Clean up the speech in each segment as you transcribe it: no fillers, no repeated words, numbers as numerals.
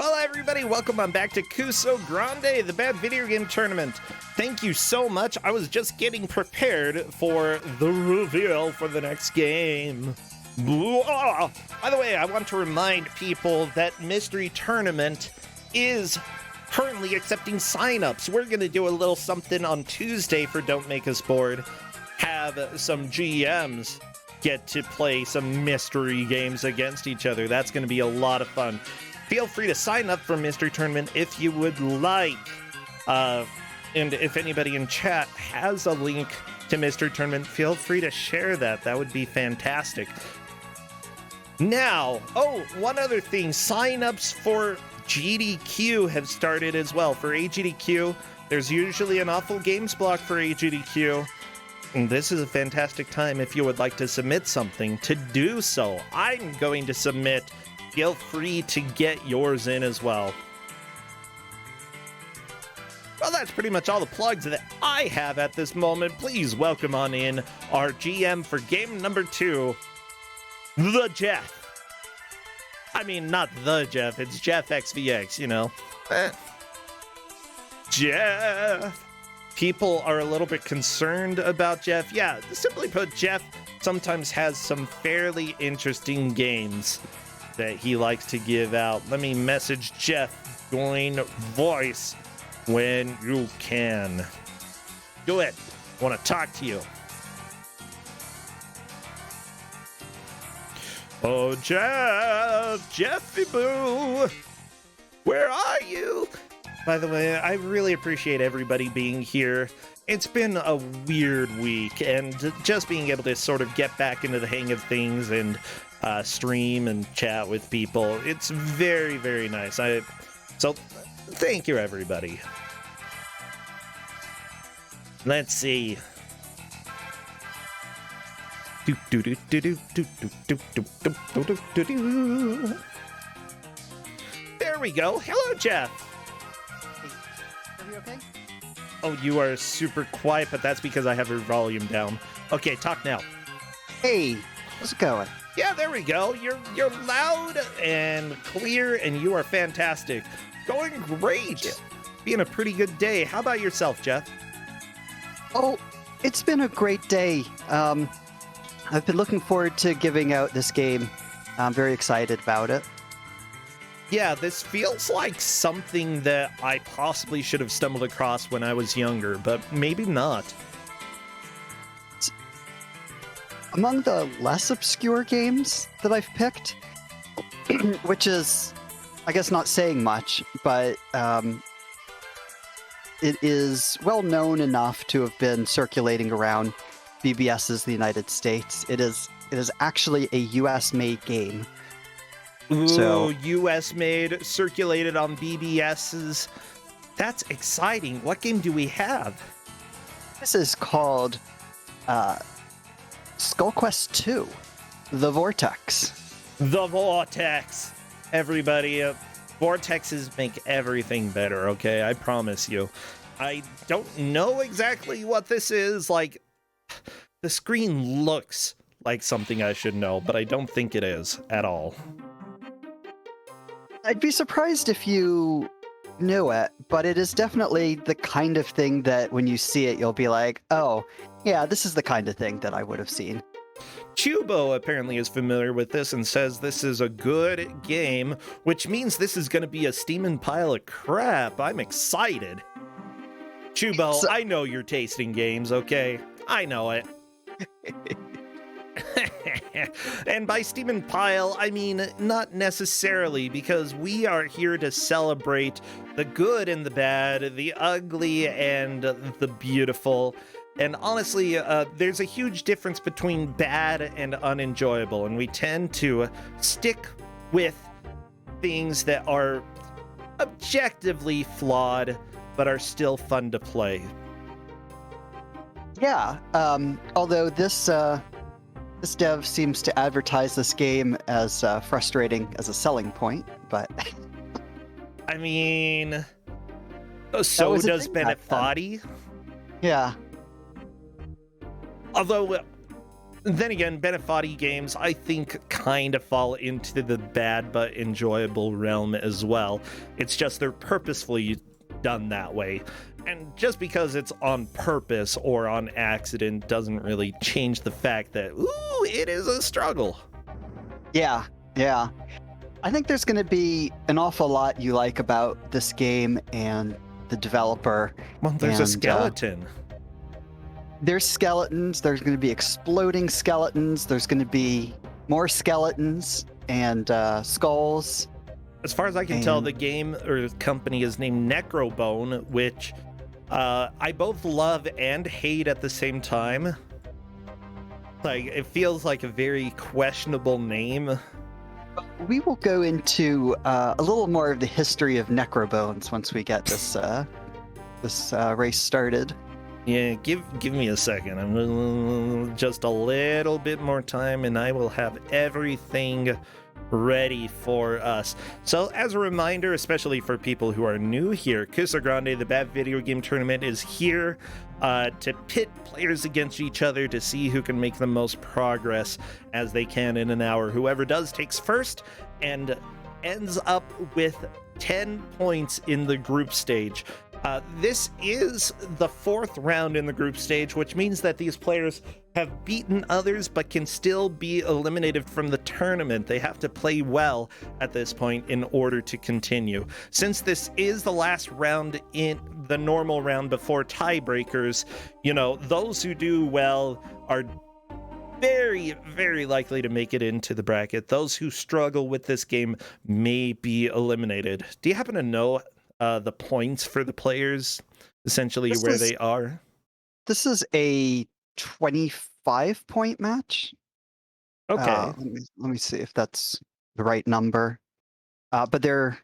Well, everybody, welcome on back to Kuso6rande, the Bad Video Game Tournament. Thank you so much. I was just getting prepared for the reveal for the next game. By the way, I want to remind people that Mystery Tournament is currently accepting signups. We're going to do a little something on Tuesday for Don't Make Us Bored. Have some GMs get to play some mystery games against each other. That's going to be a lot of fun. Feel free to sign up for Mystery Tournament if you would like. And if anybody in chat has a link to Mystery Tournament, feel free to share that. That would be fantastic. Now, one other thing. Signups for GDQ have started as well. For AGDQ, there's usually an awful games block for AGDQ. And this is a fantastic time if you would like to submit something to do so. I'm going to submit. Feel free to get yours in as well. Well, that's pretty much all the plugs that I have at this moment. Please welcome on in our GM for game number 2, the Jeff. I mean, not the Jeff, it's Jeff XVX, you know. Jeff. People are a little bit concerned about Jeff. Yeah, simply put, Jeff sometimes has some fairly interesting games that he likes to give out. Let me message Jeff. Join voice when you can. Do it. I want to talk to you. Oh, Jeff. Jeffy Boo. Where are you? By the way, I really appreciate everybody being here. It's been a weird week, and just being able to sort of get back into the hang of things and stream and chat with people, it's very, very nice. So thank you, everybody. Let's see. There we go. Hello, Jeff. Are we okay? Oh, you are super quiet, but that's because I have your volume down. Okay, talk now. Hey, how's it going? Yeah, there we go. You're loud and clear, and you are fantastic. Going great. Being a pretty good day. How about yourself, Jeff? Oh, it's been a great day. I've been looking forward to giving out this game. I'm very excited about it. Yeah, this feels like something that I possibly should have stumbled across when I was younger, but maybe not. Among the less obscure games that I've picked, which is, I guess, not saying much, but it is well known enough to have been circulating around BBS's the United States. It is actually a US-made game. Ooh, so, US-made, circulated on BBS's. That's exciting. What game do we have? This is called SkullQuest 2, The Vortex. The Vortex. Everybody, Vortexes make everything better, okay? I promise you. I don't know exactly what this is. Like, the screen looks like something I should know, but I don't think it is at all. I'd be surprised if you knew it, but it is definitely the kind of thing that when you see it, you'll be like, oh, yeah, this is the kind of thing that I would have seen. Chubo apparently is familiar with this and says this is a good game, which means this is going to be a steaming pile of crap. I'm excited. Chubo, I know you're tasting games, okay? I know it. And by steaming pile, I mean not necessarily, because we are here to celebrate the good and the bad, the ugly and the beautiful. And honestly, there's a huge difference between bad and unenjoyable, and we tend to stick with things that are objectively flawed, but are still fun to play. Yeah, although this dev seems to advertise this game as frustrating as a selling point, but... I mean, so does Bennett Foddy. Yeah. Although, then again, Benefati games, I think, kind of fall into the bad but enjoyable realm as well. It's just they're purposefully done that way. And just because it's on purpose or on accident doesn't really change the fact that, ooh, it is a struggle. Yeah, yeah. I think there's going to be an awful lot you like about this game and the developer. Well, there's a skeleton. There's skeletons. There's going to be exploding skeletons. There's going to be more skeletons and skulls. As far as I can tell, the game or company is named Necrobone, which I both love and hate at the same time. Like, it feels like a very questionable name. We will go into a little more of the history of Necrobones once we get this race started. Yeah, give me a second. I'm just a little bit more time, and I will have everything ready for us. So, as a reminder, especially for people who are new here, Kuso6rande, the Bad Video Game Tournament, is here to pit players against each other to see who can make the most progress as they can in an hour. Whoever does takes first and ends up with 10 points in the group stage. This is the 4th round in the group stage, which means that these players have beaten others but can still be eliminated from the tournament. They have to play well at this point in order to continue. Since this is the last round in the normal round before tiebreakers, you know, those who do well are very, very likely to make it into the bracket. Those who struggle with this game may be eliminated. Do you happen to know the points for the players, essentially where they are? This is a 25-point match. Okay. Let me see if that's the right number. But there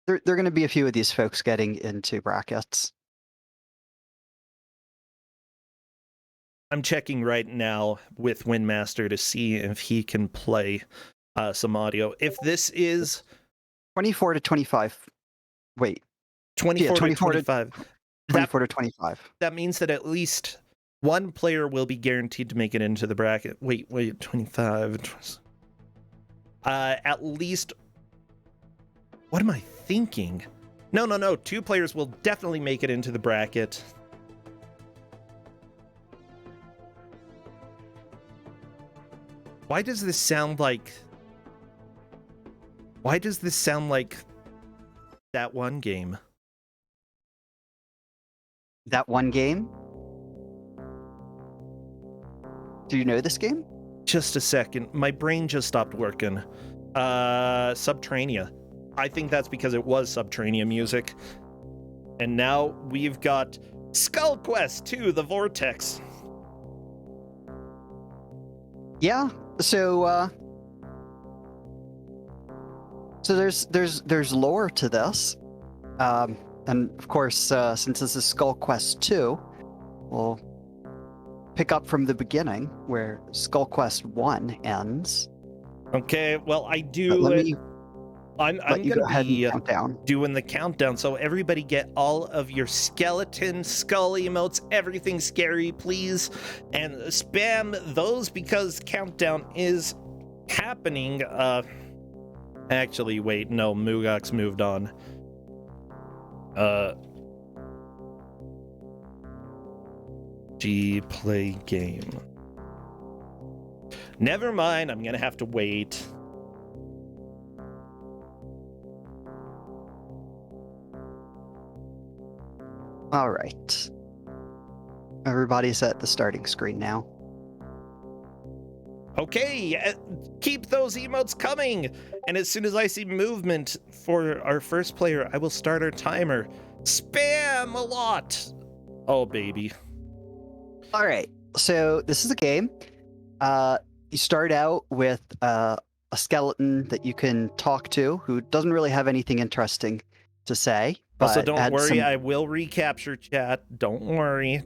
are going to be a few of these folks getting into brackets. I'm checking right now with Windmaster to see if he can play some audio. If this is 24 to 25. Wait. 24 to 25. 24 to 25. That means that at least one player will be guaranteed to make it into the bracket. Wait, 25. At least... What am I thinking? No. 2 players will definitely make it into the bracket. Why does this sound like that one game? That one game? Do you know this game? Just a second. My brain just stopped working. Subterranea. I think that's because it was Subterranea music. And now we've got Skull Quest 2, The Vortex. Yeah. So there's lore to this. And of course, since this is Skull Quest 2, we'll pick up from the beginning where Skull Quest 1 ends. Okay, well, I'm going to be doing the countdown, so everybody get all of your skeleton skull emotes, everything scary, please, and spam those because countdown is happening. Actually, wait, no, Mugok's moved on. G play game. Never mind, I'm gonna have to wait. All right. Everybody's at the starting screen now. Okay, keep those emotes coming. And as soon as I see movement for our first player, I will start our timer. Spam a lot. Oh, baby. All right. So this is a game. You start out with a skeleton that you can talk to who doesn't really have anything interesting to say. Also, don't worry, I will recapture chat. Don't worry.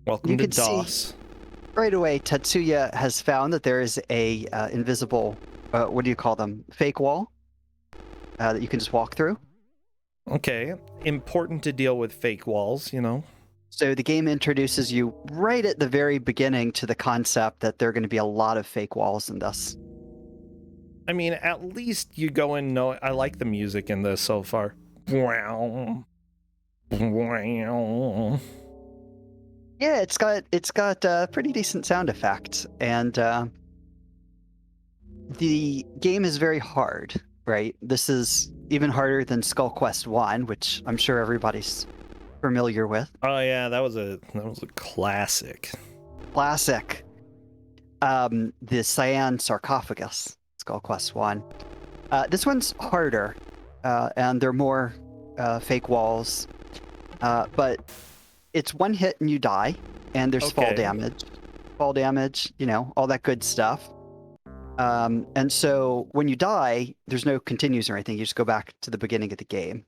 Welcome to DOS. Right away, Tetsuya has found that there is a invisible, what do you call them? Fake wall that you can just walk through. Okay, important to deal with fake walls, you know. So the game introduces you right at the very beginning to the concept that there are going to be a lot of fake walls in this. I mean, at least you go in know. I like the music in this so far. Wow. Wow. Yeah, it's got pretty decent sound effects, and the game is very hard. Right, this is even harder than Skull Quest 1, which I'm sure everybody's familiar with. Oh yeah, that was a classic. Classic. The Cyan Sarcophagus, Skull Quest 1. This one's harder, and there are more fake walls, but it's one hit and you die, and there's fall damage, you know, all that good stuff. And so when you die, there's no continues or anything. You just go back to the beginning of the game.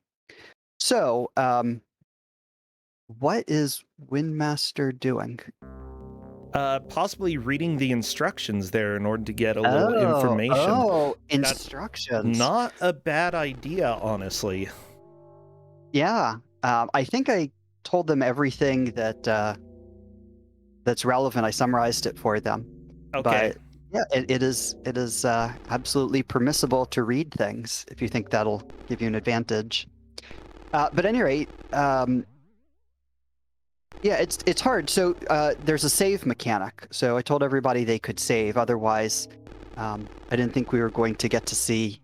So, what is Windmaster doing? Possibly reading the instructions there in order to get a little information. Oh, instructions. That's not a bad idea, honestly. Yeah, I think I told them everything that that's relevant. I summarized it for them. Okay. But yeah, it is absolutely permissible to read things if you think that'll give you an advantage. But at any rate, yeah, it's hard. So there's a save mechanic. So I told everybody they could save. Otherwise, I didn't think we were going to get to see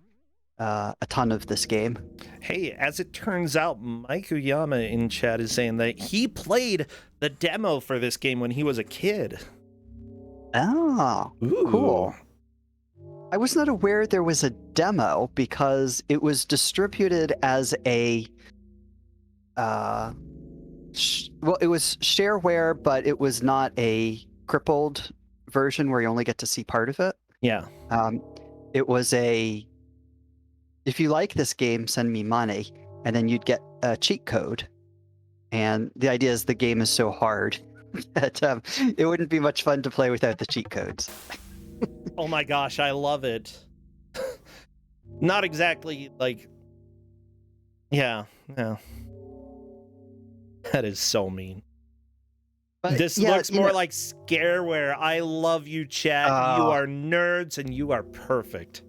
a ton of this game. Hey, as it turns out, Mike Uyama in chat is saying that he played the demo for this game when he was a kid. Oh, cool. I was not aware there was a demo because it was distributed as a well, it was shareware, but it was not a crippled version where you only get to see part of it. Yeah. It was a, if you like this game, send me money, and then you'd get a cheat code. And the idea is the game is so hard that it wouldn't be much fun to play without the cheat codes. Oh my gosh, I love it. Not exactly like, yeah. That is so mean. But this looks more like Shareware. I love you, chat. You are nerds and you are perfect.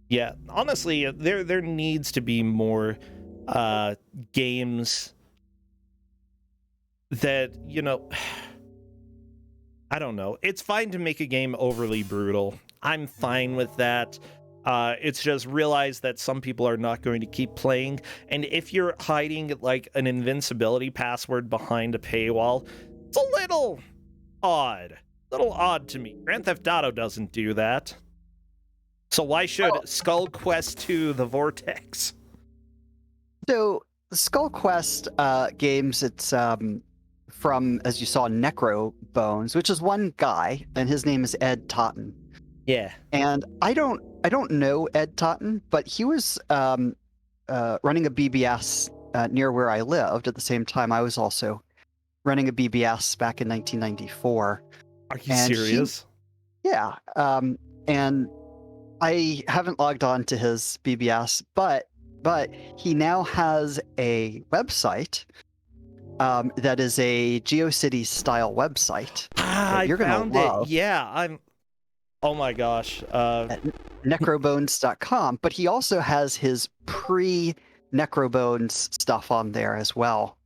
Yeah, honestly, there needs to be more games that, you know, I don't know. It's fine to make a game overly brutal. I'm fine with that. It's just realize that some people are not going to keep playing. And if you're hiding like an invincibility password behind a paywall, it's a little odd. To me. Grand Theft Auto doesn't do that. So why should Skull Quest 2 The Vortex? So the Skull Quest games, it's from, as you saw, Necro Bones, which is one guy, and his name is Ed Totten. Yeah. And I don't know Ed Totten, but he was running a BBS near where I lived at the same time I was also running a BBS back in 1994. Are you serious? Yeah. And I haven't logged on to his BBS, but he now has a website that is a GeoCities style website. You're gonna love. Yeah, oh my gosh. Necrobones.com, but he also has his pre-Necrobones stuff on there as well.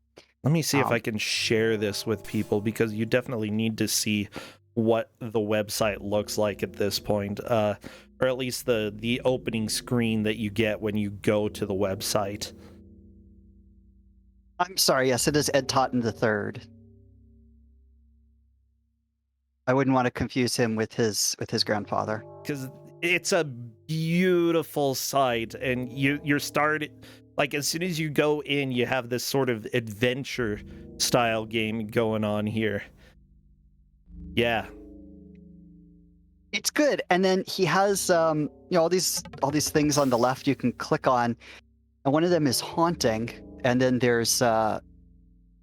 Let me see if I can share this with people, because you definitely need to see what the website looks like at this point, or at least the opening screen that you get when you go to the website. I'm sorry, yes, it is Ed Totten III. I wouldn't want to confuse him with his grandfather. Because it's a beautiful site, and you're started, like, as soon as you go in, you have this sort of adventure style game going on here. Yeah. It's good. And then he has you know, all these things on the left you can click on, and one of them is haunting, and then there's a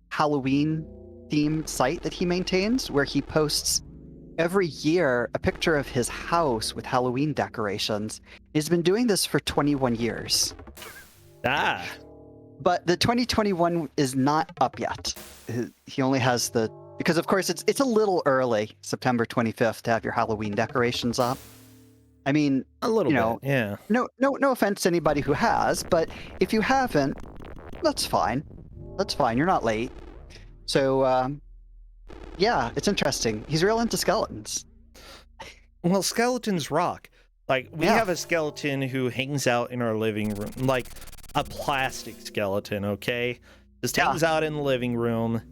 Halloween themed site that he maintains where he posts every year a picture of his house with Halloween decorations. He's been doing this for 21 years. Ah. But the 2021 is not up yet. he only has because of course it's a little early, September 25th, to have your Halloween decorations up. I mean, A little bit, yeah. no offense to anybody who has, but if you haven't, that's fine. That's fine. You're not late. So, yeah, it's interesting. He's real into skeletons. Well, skeletons rock. Like, we have a skeleton who hangs out in our living room, like a plastic skeleton, okay? Just hangs out in the living room,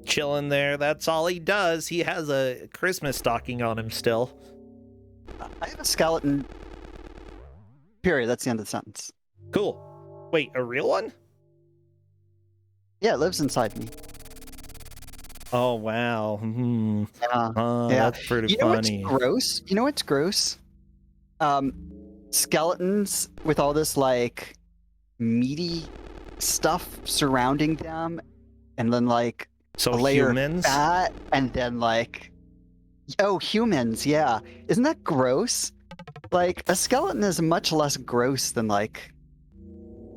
chilling there. That's all he does. He has a Christmas stocking on him still. I have a skeleton. Period. That's the end of the sentence. Cool. Wait, a real one? Yeah, it lives inside me. Oh, wow. Yeah. That's pretty funny. You know what's gross? You know what's gross? Skeletons with all this, like, meaty stuff surrounding them, and then, like, So a layer humans? of fat, and then, like... Oh, humans, yeah. Isn't that gross? Like, a skeleton is much less gross than, like,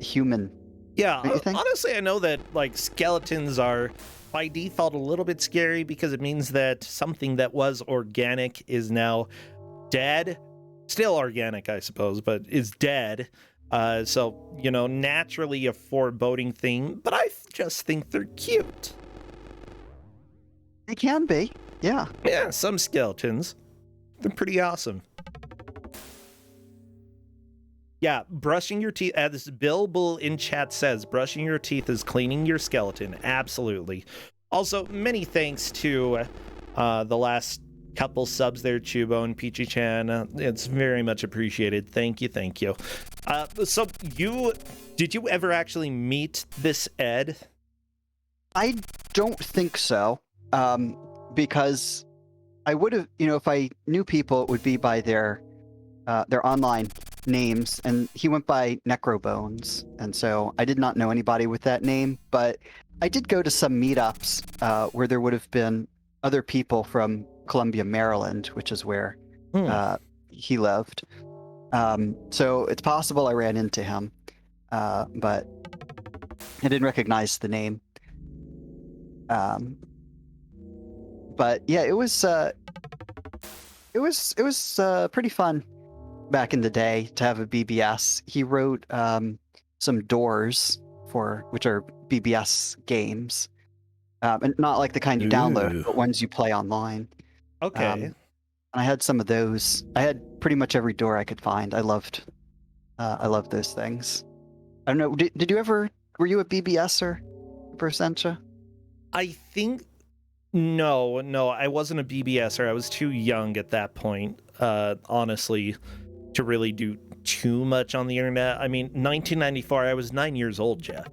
human. Yeah, Don't you think? honestly, I know that, like, skeletons are by default a little bit scary because it means that something that was organic is now dead. Still organic, I suppose, but is dead. So, you know, naturally a foreboding thing, but I just think they're cute. They can be, yeah. Yeah, some skeletons. They're pretty awesome. Yeah, brushing your teeth, as Bill Bull in chat says, brushing your teeth is cleaning your skeleton. Absolutely. Also, many thanks to the last couple subs there, Chubo and Peachy-chan. It's very much appreciated. Thank you, thank you. So, did you ever actually meet this Ed? I don't think so, because I would have, if I knew people, it would be by their online names, and he went by Necrobones, and so I did not know anybody with that name, but I did go to some meetups where there would have been other people from Columbia, Maryland, which is where he lived. So it's possible I ran into him, but I didn't recognize the name. But yeah, it was pretty fun back in the day to have a BBS. He wrote some doors which are BBS games, and not like the kind you download, but ones you play online. Okay. And I had some of those. I had pretty much every door I could find. I loved those things. I don't know. Did you ever? Were you a BBSer, Percentia? I think no, I wasn't a BBSer. I was too young at that point, honestly, to really do too much on the internet. I mean, 1994, I was 9 years old, Jeff.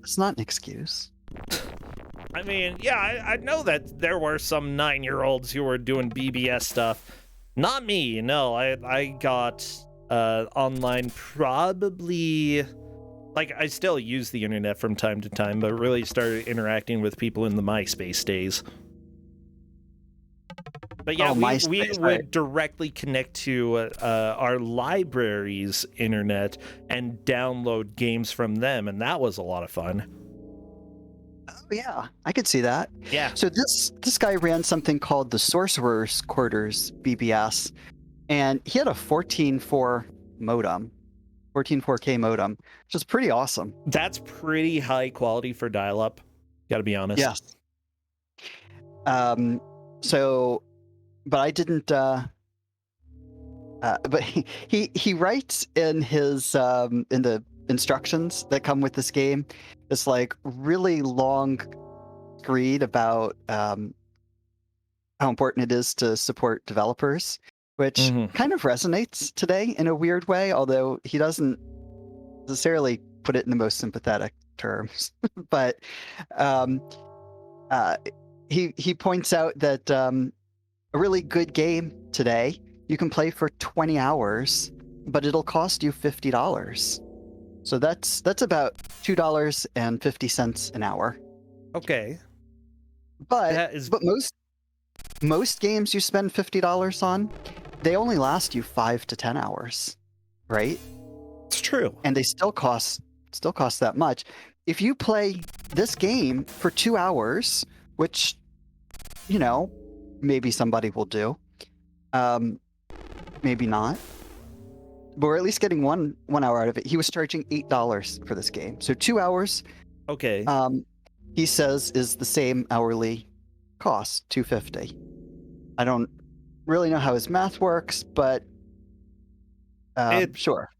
That's not an excuse. I mean, yeah, I know that there were some 9-year-olds who were doing BBS stuff. Not me, no. I got online probably... Like, I still use the internet from time to time, but really started interacting with people in the MySpace days. But yeah, we would directly connect to our library's internet and download games from them, and that was a lot of fun. Oh yeah, I could see that. Yeah. So this guy ran something called the Sorcerer's Quarters BBS, and he had a 14.4 modem. 14.4K modem, which is pretty awesome. That's pretty high quality for dial-up, gotta be honest. Yes. So, but I didn't. But he writes in his in the instructions that come with this game, this like really long screed about how important it is to support developers, which kind of resonates today in a weird way, although he doesn't necessarily put it in the most sympathetic terms. But he points out that a really good game today you can play for 20 hours, but it'll cost you $50. So that's about $2.50 an hour. Okay. But most games you spend $50 on, they only last you 5 to 10 hours, right? It's true. And they still cost that much. if you play this game for 2 hours, which, maybe somebody will do, maybe not, but we're at least getting 1 hour out of it. He was charging $8 for this game. So 2 hours, Okay. he says, is the same hourly cost, $2.50. I don't really know how his math works, but sure.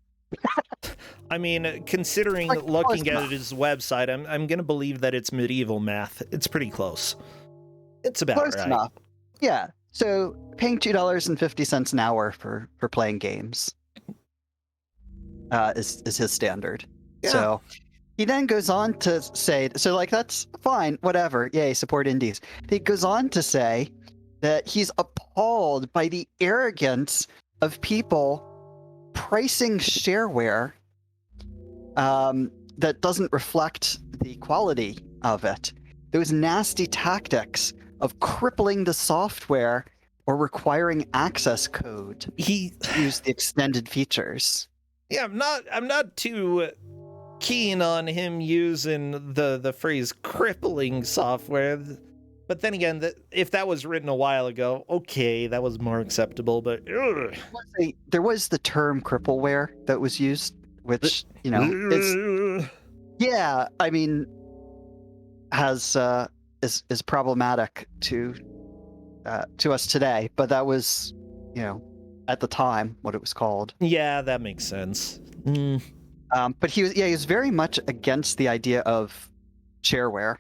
I mean, considering Like looking close at his website, I'm gonna believe that it's medieval math. It's pretty close. It's about Close right. enough. Yeah. So paying $2.50 an hour for playing games is his standard. Yeah. So he then goes on to say, so like that's fine, whatever. Yay, support indies. He goes on to say that he's appalled by the arrogance of people pricing shareware that doesn't reflect the quality of it. Those nasty tactics of crippling the software or requiring access code to use the extended features. Yeah, I'm not too keen on him using the phrase crippling software. But then again, if that was written a while ago, okay, that was more acceptable, but There was the term crippleware that was used, which, it's, yeah, I mean, is problematic to us today, but that was, at the time what it was called. Yeah, that makes sense. But he was very much against the idea of shareware,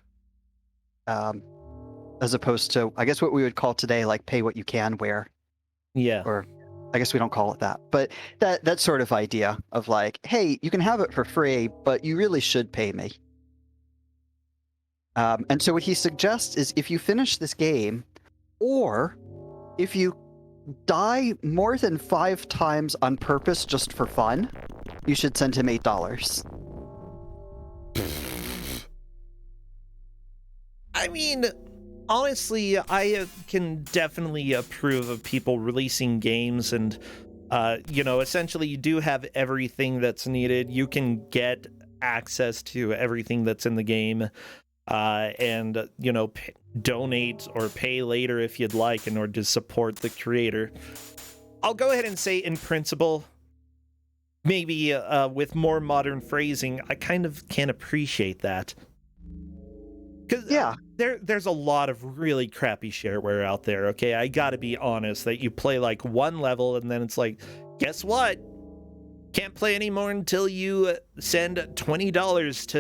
as opposed to, I guess, what we would call today, like pay what you can wear. Yeah. Or I guess we don't call it that, but that sort of idea of like, hey, you can have it for free, but you really should pay me. And so what he suggests is if you finish this game, or if you die more than 5 times on purpose just for fun, you should send him $8. I mean, honestly, I can definitely approve of people releasing games and, essentially you do have everything that's needed. You can get access to everything that's in the game, and, donate or pay later if you'd like in order to support the creator. I'll go ahead and say, in principle, maybe with more modern phrasing, I kind of can appreciate that. Because there's a lot of really crappy shareware out there, okay? I gotta be honest, that you play like one level and then it's like, guess what? Can't play anymore until you send $20 to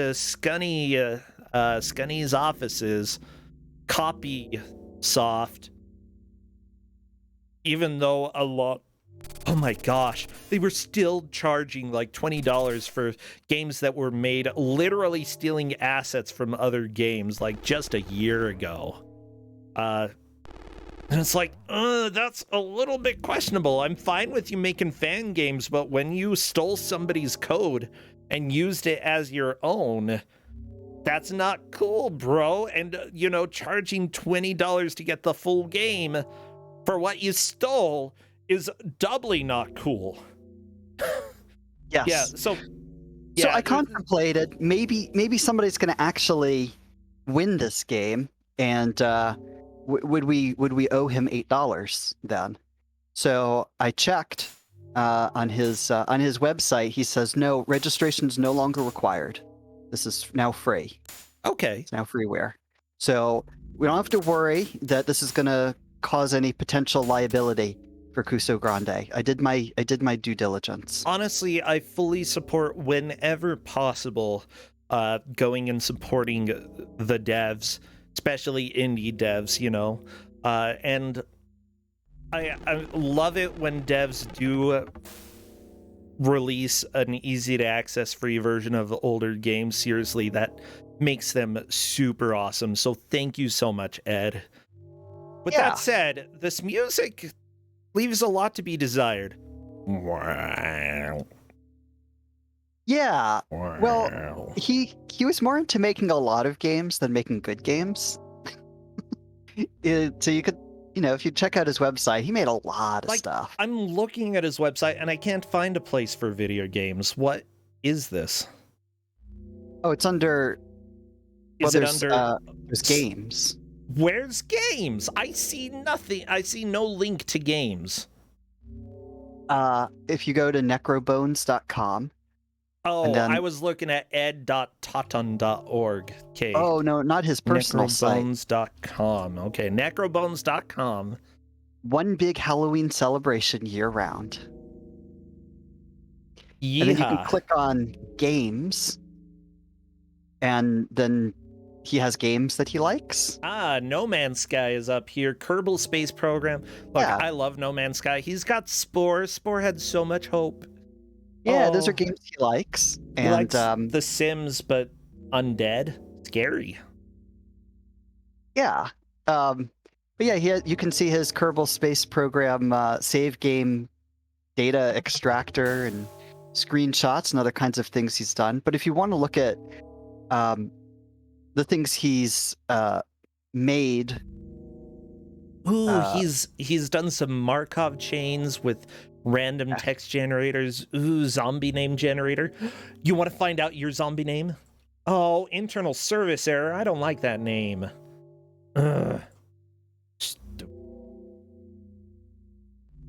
Scunny's offices, copy soft. Even though oh my gosh, they were still charging like $20 for games that were made literally stealing assets from other games like just a year ago. And it's like, that's a little bit questionable. I'm fine with you making fan games, but when you stole somebody's code and used it as your own, that's not cool, bro. And, charging $20 to get the full game for what you stole is doubly not cool. Yes. Yeah, so I contemplated maybe somebody's going to actually win this game, and would we owe him $8 then? So I checked on his website. He says no, registration is no longer required. This is now free. Okay. It's now freeware. So we don't have to worry that this is going to cause any potential liability for Kuso6rande. I did my due diligence. Honestly, I fully support whenever possible going and supporting the devs, especially indie devs, and I love it when devs do release an easy to access free version of older games. Seriously, that makes them super awesome. So thank you so much, Ed. With that said, this music leaves a lot to be desired. Wow. Yeah. Well, he was more into making a lot of games than making good games. So you could, if you check out his website, he made a lot of stuff. I'm looking at his website and I can't find a place for video games. What is this? Oh, it's under. Is it under? There's games. Where's games? I see nothing. I see no link to games. If you go to necrobones.com. Oh, then, I was looking at ed.toton.org. Okay. Oh, no, not his personal site. Necrobones.com. Okay, necrobones.com. One big Halloween celebration year-round. Yeah. And then you can click on games, and then he has games that he likes. No Man's Sky is up here. Kerbal Space Program. Look, Yeah. I love No Man's Sky. He's got Spore. Spore had so much hope. Yeah, those are games he likes. He likes The Sims, but undead. Scary. Yeah. But yeah, you can see his Kerbal Space Program save game data extractor and screenshots and other kinds of things he's done. But if you want to look at the things he's made. Ooh, he's done some Markov chains with random text generators. Ooh, zombie name generator. You want to find out your zombie name? Oh, internal service error. I don't like that name. Ugh.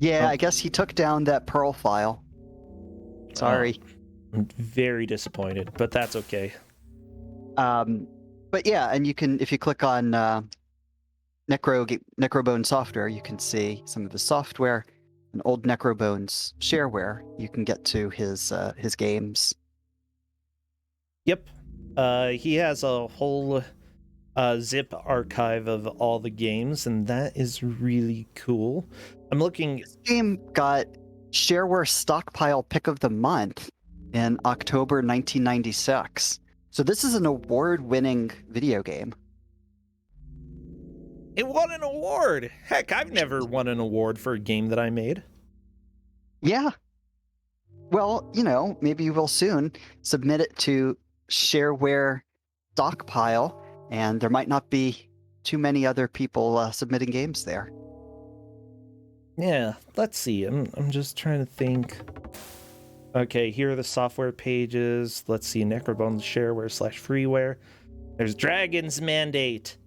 Yeah, I guess he took down that Perl file. Sorry. I'm very disappointed, but that's okay. But yeah, and you can, if you click on Necrobone software, you can see some of his software. And old Necrobones shareware, you can get to his games. Yep. He has a whole zip archive of all the games, and that is really cool. I'm looking. This game got Shareware Stockpile Pick of the Month in October 1996. So this is an award-winning video game. It won an award. Heck, I've never won an award for a game that I made. Yeah. Well, you know, maybe you will soon. Submit it to Shareware Stockpile, and there might not be too many other people submitting games there. Yeah, let's see. I'm just trying to think. Okay, here are the software pages. Let's see. Necrobones shareware /freeware. There's Dragon's Mandate.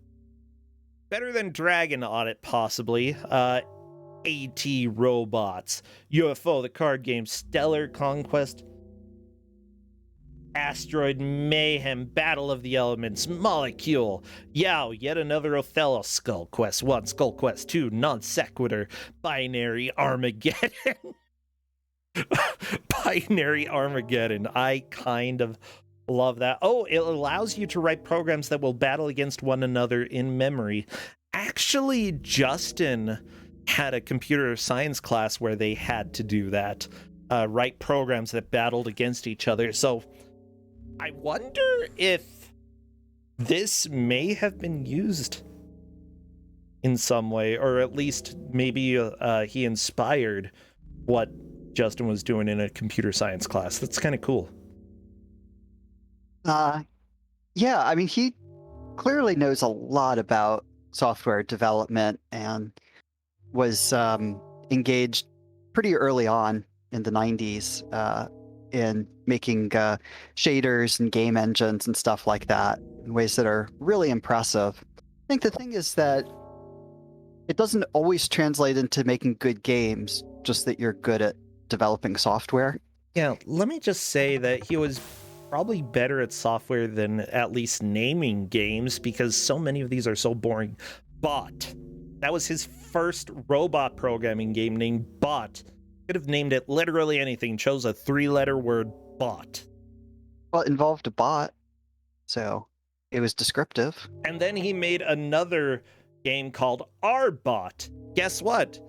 Better than Dragon Audit, possibly. AT Robots. UFO, the card game. Stellar Conquest. Asteroid Mayhem, Battle of the Elements, Molecule, Yao, yet another Othello, Skull Quest 1, Skull Quest 2, Non Sequitur, Binary Armageddon. Binary Armageddon. I kind of love that. Oh, it allows you to write programs that will battle against one another in memory. Actually, Justin had a computer science class where they had to do that, write programs that battled against each other. So I wonder if this may have been used in some way, or at least maybe he inspired what Justin was doing in a computer science class. That's kind of cool. Yeah, I mean, he clearly knows a lot about software development and was engaged pretty early on in the 90s in making shaders and game engines and stuff like that in ways that are really impressive. I think the thing is that it doesn't always translate into making good games, just that you're good at developing software. Yeah, let me just say that he was probably better at software than at least naming games, because so many of these are so boring. Bot. That was his first robot programming game named Bot. Could have named it literally anything, chose a 3-letter word, bot. Well, it involved a bot, so it was descriptive. And then he made another game called R-Bot. Guess what?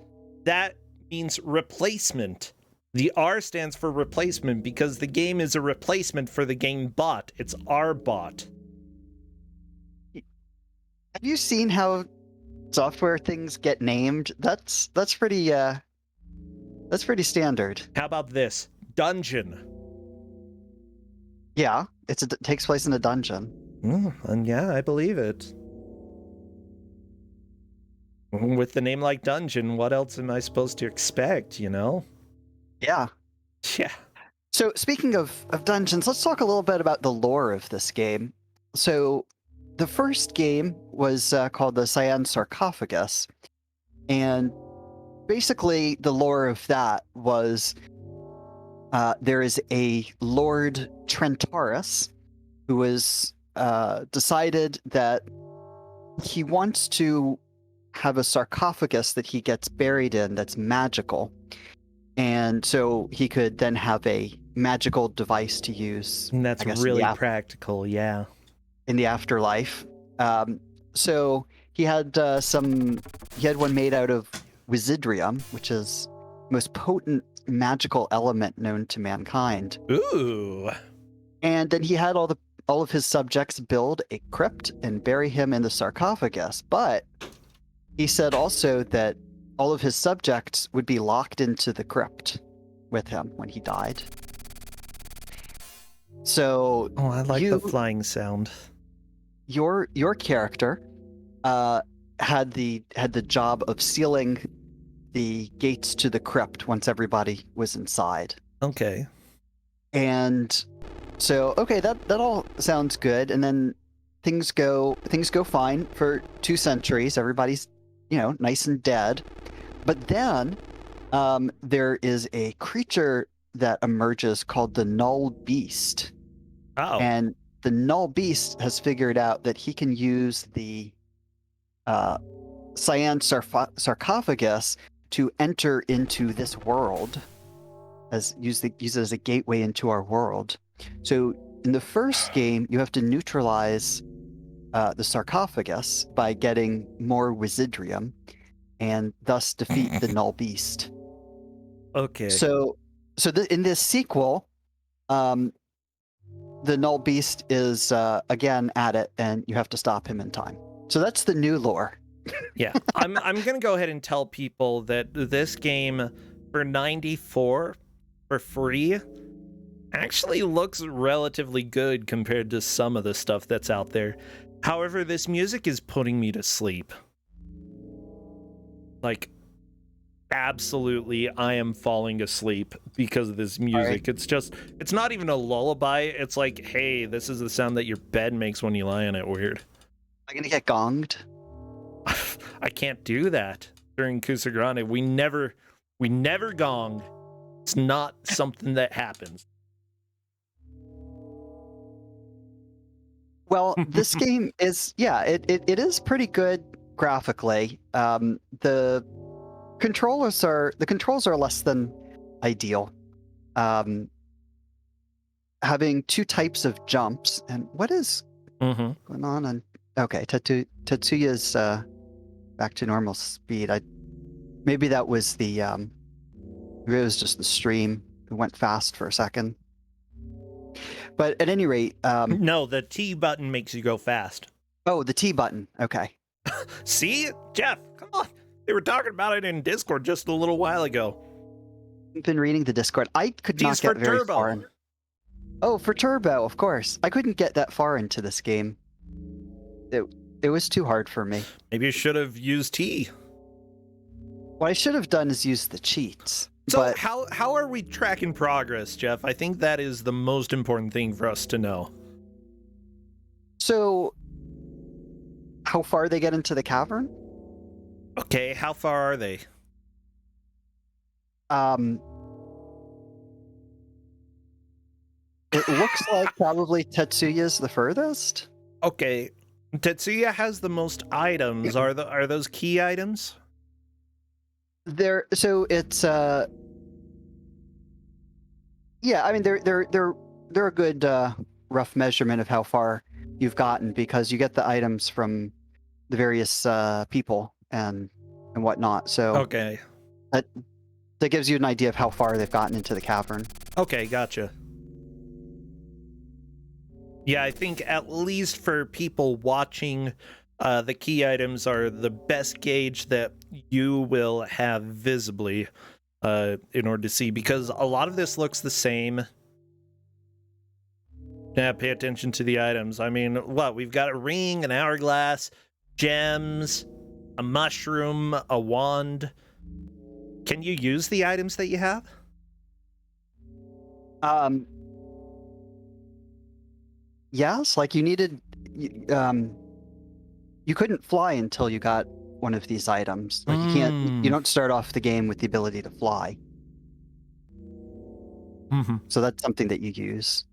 That means replacement. The R stands for replacement because the game is a replacement for the game Bot. It's R-Bot. Have you seen how software things get named? That's pretty standard. How about this? Dungeon. Yeah, it takes place in a dungeon. And yeah, I believe it. With the name like Dungeon, what else am I supposed to expect, you know? Yeah. Yeah. So speaking of dungeons, let's talk a little bit about the lore of this game. So the first game was called the Cyan Sarcophagus, and basically the lore of that was there is a Lord Trentaurus who has decided that he wants to have a sarcophagus that he gets buried in that's magical. And so he could then have a magical device to use. And that's I guess, really practical, yeah. in the afterlife. So he had he had one made out of Wizidrium, which is the most potent magical element known to mankind. Ooh. And then he had all of his subjects build a crypt and bury him in the sarcophagus. But he said also that all of his subjects would be locked into the crypt with him when he died. So I like the flying sound. Your character had the job of sealing the gates to the crypt once everybody was inside. Okay. And so that all sounds good. And then things go fine for 2 centuries. Everybody's nice and dead. But then there is a creature that emerges called the Null Beast. Oh. And the Null Beast has figured out that he can use the Cyan Sarcophagus to enter into this world, use it as a gateway into our world. So in the first game, you have to neutralize the sarcophagus by getting more Wizidrium, and thus defeat the Null Beast. Okay. So in this sequel, the Null Beast is again at it, and you have to stop him in time. So that's the new lore. Yeah, I'm gonna go ahead and tell people that this game for 94 for free actually looks relatively good compared to some of the stuff that's out there. However, this music is putting me to sleep. Like, absolutely, I am falling asleep because of this music. Right. It's not even a lullaby. It's like, hey, this is the sound that your bed makes when you lie on it. Weird. Am I gonna get gonged? I can't do that during Kuso6rande. We never gong. It's not something that happens. Well, this game is, it is pretty good graphically. The controls are less than ideal. Having 2 types of jumps, and what is going on? And okay, Tetsuya's back to normal speed. Maybe that was maybe it was just the stream. It went fast for a second. But at any rate, no, the T button makes you go fast. Oh, the T button. Okay. See, Jeff, come on. They were talking about it in Discord just a little while ago. I've been reading the Discord. I could not get very far in. Oh, for Turbo, of course. I couldn't get that far into this game. It was too hard for me. Maybe you should have used T. What I should have done is use the cheats. So but how are we tracking progress, Jeff? I think that is the most important thing for us to know. So, how far they get into the cavern? Okay, how far are they? It looks like probably Tetsuya's the furthest. Okay, Tetsuya has the most items. Are those key items? So it's yeah, I mean they're a good rough measurement of how far you've gotten, because you get the items from the various people and whatnot. So okay, that gives you an idea of how far they've gotten into the cavern. Okay, gotcha. Yeah, I think at least for people watching, the key items are the best gauge that you will have visibly in order to see, because a lot of this looks the same. Yeah, pay attention to the items. I mean, what? We've got a ring, an hourglass, gems, a mushroom, a wand. Can you use the items that you have? Um, yes, like you needed, you couldn't fly until you got one of these items. Like you can't, you don't start off the game with the ability to fly. Mm-hmm. So that's something that you use.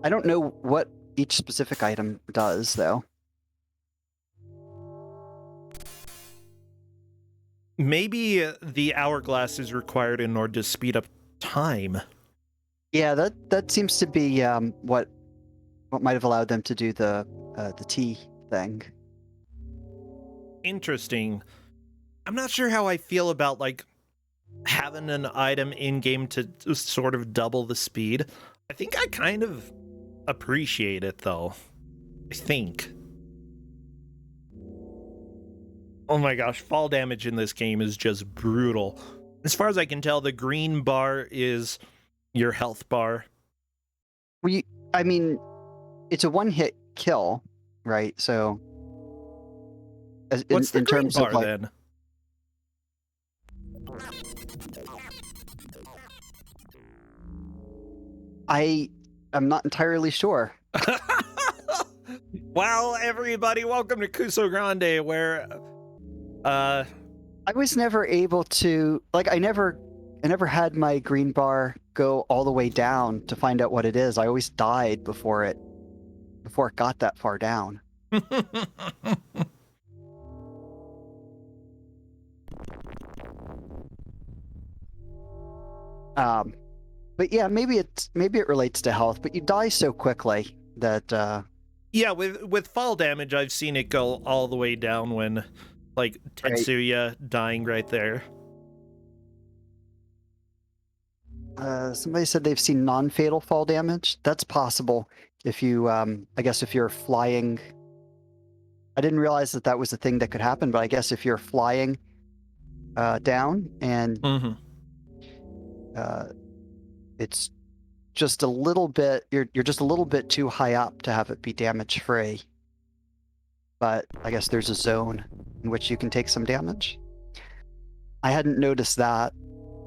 I don't know what each specific item does, though. Maybe the hourglass is required in order to speed up time. Yeah, that seems to be what might have allowed them to do the T thing. Interesting. I'm not sure how I feel about like having an item in game to sort of double the speed. I think I kind of appreciate it though. I think. Oh my gosh, fall damage in this game is just brutal. As far as I can tell, the green bar is your health bar. I mean, it's a one-hit kill, right? So, What's the in green terms bar of like, then? I'm not entirely sure. Well, everybody, welcome to Kuso6rande, where I was never able to like I never had my green bar go all the way down to find out what it is. I always died before it got that far down. But yeah, maybe it relates to health, but you die so quickly that yeah, with fall damage, I've seen it go all the way down when, like, Tetsuya dying right there. somebody said they've seen non-fatal fall damage. That's possible if you, I guess if you're flying. I didn't realize that was a thing that could happen, but I guess if you're flying down and it's just a little bit, you're just a little bit too high up to have it be damage free. But I guess there's a zone in which you can take some damage. I hadn't noticed that.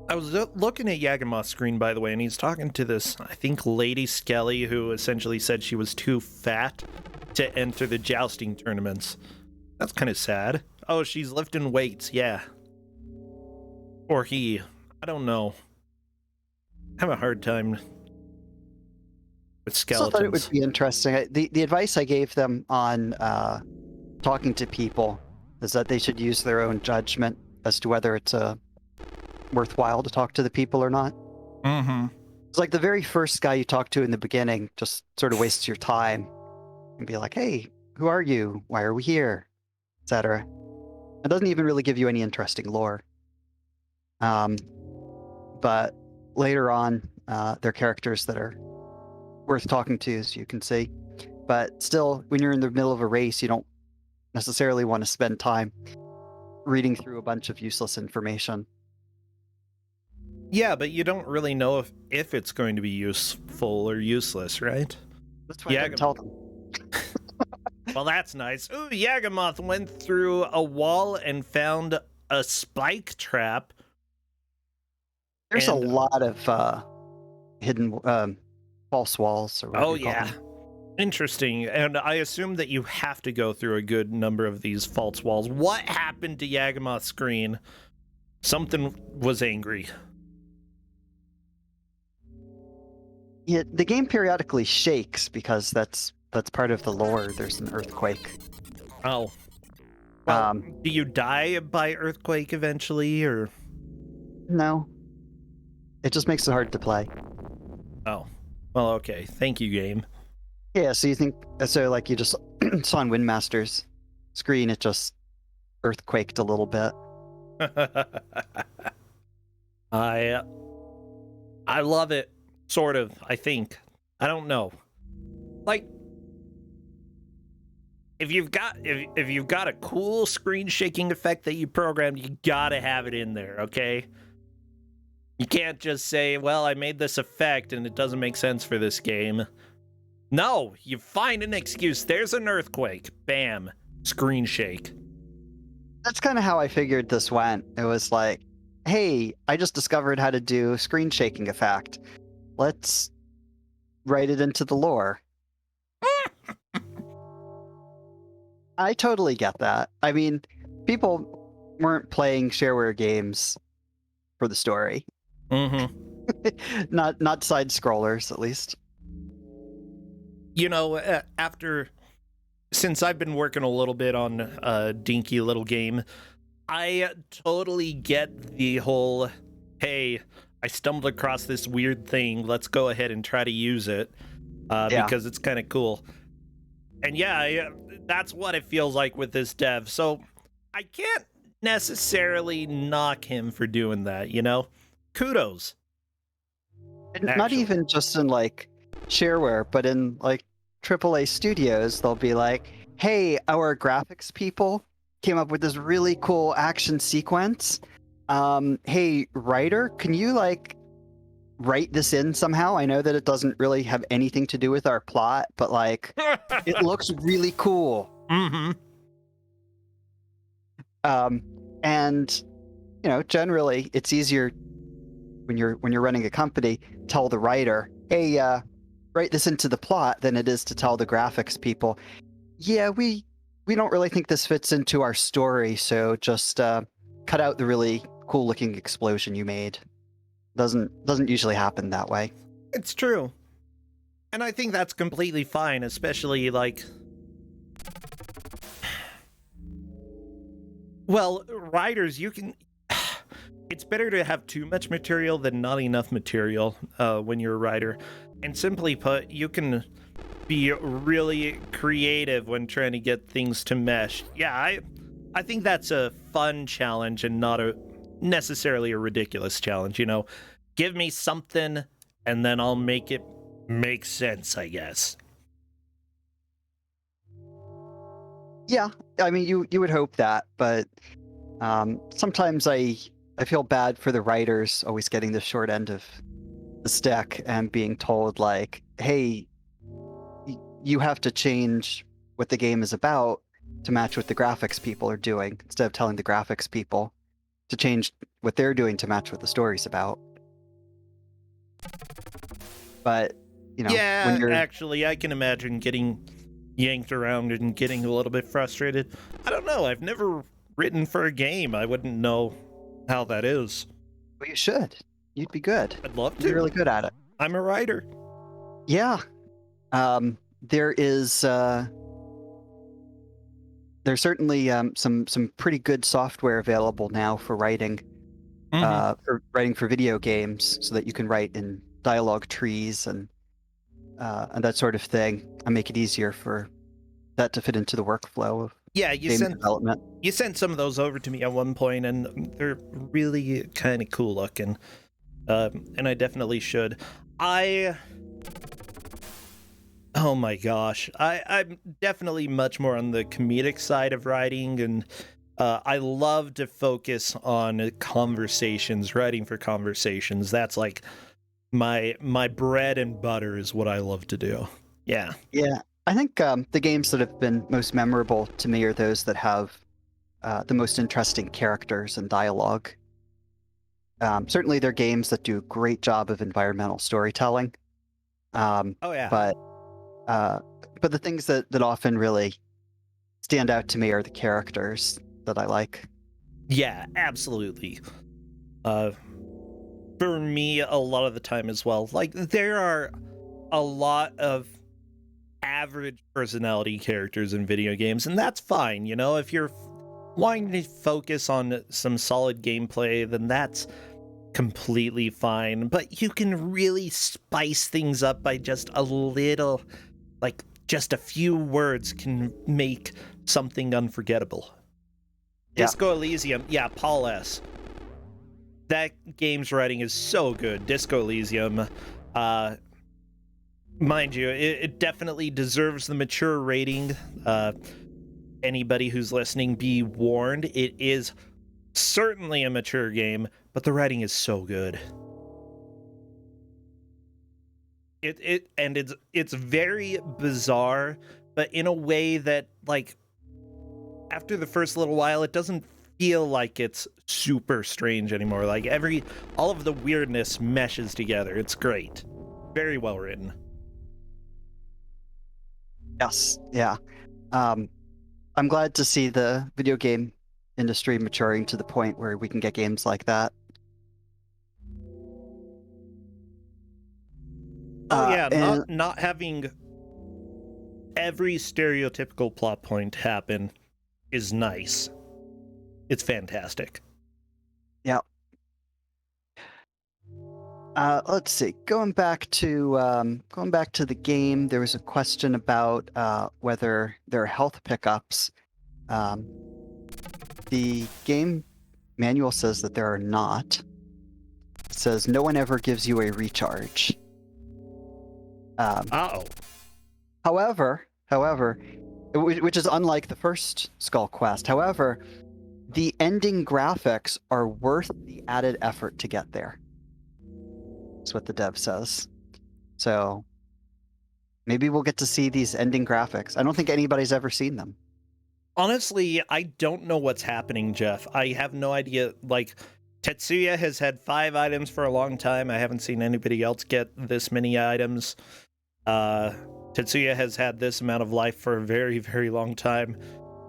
I was looking at Yagamoth's screen, by the way, and he's talking to this, I think, Lady Skelly, who essentially said she was too fat to enter the jousting tournaments. That's kind of sad. Oh, she's lifting weights, yeah. Or he. I don't know. I have a hard time with skeletons. I thought it would be interesting. The advice I gave them on talking to people is that they should use their own judgment as to whether it's worthwhile to talk to the people or not. Mm-hmm. It's like the very first guy you talk to in the beginning just sort of wastes your time and be like, hey, who are you? Why are we here? Etc. It doesn't even really give you any interesting lore. But later on, they're characters that are worth talking to, as you can see. But still, when you're in the middle of a race, you don't necessarily want to spend time reading through a bunch of useless information. Yeah, but you don't really know if it's going to be useful or useless, right? That's why I didn't tell them. Well, that's nice. Ooh, Yagamoth went through a wall and found a spike trap. There's a lot of hidden false walls. Or oh, yeah. Interesting. And I assume that you have to go through a good number of these false walls. What happened to Yagamoth's screen? Something was angry. Yeah, the game periodically shakes because that's part of the lore. There's an earthquake. Oh. Well, do you die by earthquake eventually, or? No. It just makes it hard to play. Oh. Well, okay. Thank you, game. Yeah, so you think, so like you just saw on Windmaster's screen, it just earthquaked a little bit. I love it, sort of, I think. I don't know. Like, if you've got a cool screen shaking effect that you programmed, you gotta have it in there, okay? You can't just say, well, I made this effect and it doesn't make sense for this game. No, you find an excuse. There's an earthquake. Bam. Screen shake. That's kind of how I figured this went. It was like, hey, I just discovered how to do screen shaking effect. Let's write it into the lore. I totally get that. I mean, people weren't playing shareware games for the story. Mm-hmm. Not side scrollers, at least. You know, since I've been working a little bit on a dinky little game, I totally get the whole, hey, I stumbled across this weird thing, let's go ahead and try to use it, Yeah. because it's kind of cool. And yeah, that's what it feels like with this dev. So I can't necessarily knock him for doing that, you know? Kudos. And not Actually. even just in like shareware, but in like AAA studios, they'll be like, hey, our graphics people came up with this really cool action sequence. Hey, writer, can you like write this in somehow? I know that it doesn't really have anything to do with our plot, but like it looks really cool. Mm-hmm. And you know, generally it's easier when you're running a company, tell the writer, hey, write this into the plot than it is to tell the graphics people, yeah, we don't really think this fits into our story, so just cut out the really cool looking explosion you made. Doesn't usually happen that way. It's true. And I think that's completely fine, especially like, well, writers, you can, it's better to have too much material than not enough material when you're a writer. And simply put, you can be really creative when trying to get things to mesh. Yeah, I think that's a fun challenge and not necessarily a ridiculous challenge, you know. Give me something and then I'll make it make sense, I guess. Yeah, I mean, you would hope that, but sometimes I feel bad for the writers always getting the short end of the stick and being told like, hey, you have to change what the game is about to match what the graphics people are doing, instead of telling the graphics people to change what they're doing to match what the story's about. But, you know, Yeah, when you're... actually, I can imagine getting yanked around and getting a little bit frustrated. I don't know. I've never written for a game. I wouldn't know how that is. Well, you should. You'd be good. I'd love You'd to. be really good at it. I'm a writer. Yeah. There is there's certainly some pretty good software available now for writing for video games, so that you can write in dialogue trees and that sort of thing, and make it easier for that to fit into the workflow of Yeah, game development. You sent some of those over to me at one point, and they're really kind of cool looking. And I definitely should. Oh my gosh. I'm definitely much more on the comedic side of writing, and I love to focus on conversations, writing for conversations. That's like my bread and butter is what I love to do. Yeah. Yeah, I think the games that have been most memorable to me are those that have the most interesting characters and dialogue. Certainly, they're games that do a great job of environmental storytelling. Oh yeah. But the things that often really stand out to me are the characters that I like. Yeah, absolutely. For me, a lot of the time as well. Like, there are a lot of average personality characters in video games, and that's fine, you know? If you're wanting to focus on some solid gameplay, then that's completely fine. But you can really spice things up by just a little, like, just a few words can make something unforgettable. Yeah. Disco Elysium, yeah, Paul S. That game's writing is so good. Disco Elysium, mind you, it definitely deserves the mature rating. Anybody who's listening, be warned. It is certainly a mature game, but the writing is so good. It's very bizarre, but in a way that, like, after the first little while, it doesn't feel like it's super strange anymore. Like all of the weirdness meshes together. It's great. Very well written. Yes, yeah. I'm glad to see the video game industry maturing to the point where we can get games like that. Oh yeah, and not having every stereotypical plot point happen is nice. It's fantastic. yeah. Let's see. Going back to the game, there was a question about whether there are health pickups. The game manual says that there are not. It says no one ever gives you a recharge. However, which is unlike the first Skull Quest. However, the ending graphics are worth the added effort to get there. That's what the dev says. So maybe we'll get to see these ending graphics. I don't think anybody's ever seen them. Honestly, I don't know what's happening, Jeff. I have no idea. Like, Tetsuya has had 5 items for a long time. I haven't seen anybody else get this many items. Tetsuya has had this amount of life for a very, very long time.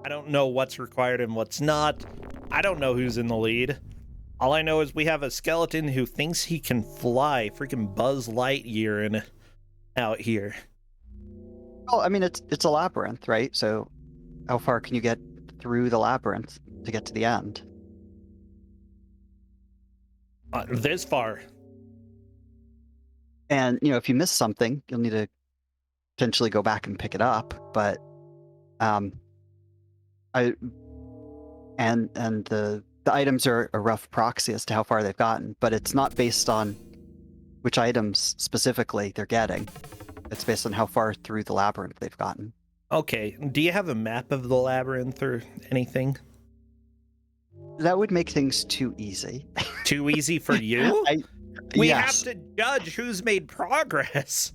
I don't know what's required and what's not. I don't know who's in the lead. All I know is we have a skeleton who thinks he can fly, freaking Buzz Lightyear out here. Well, I mean, it's a labyrinth, right? So how far can you get through the labyrinth to get to the end? This far. And, you know, if you miss something, you'll need to potentially go back and pick it up. But the items are a rough proxy as to how far they've gotten, but it's not based on which items specifically they're getting. It's based on how far through the labyrinth they've gotten. Okay, do you have a map of the labyrinth or anything? That would make things too easy. Too easy for you? We yes. have to judge who's made progress.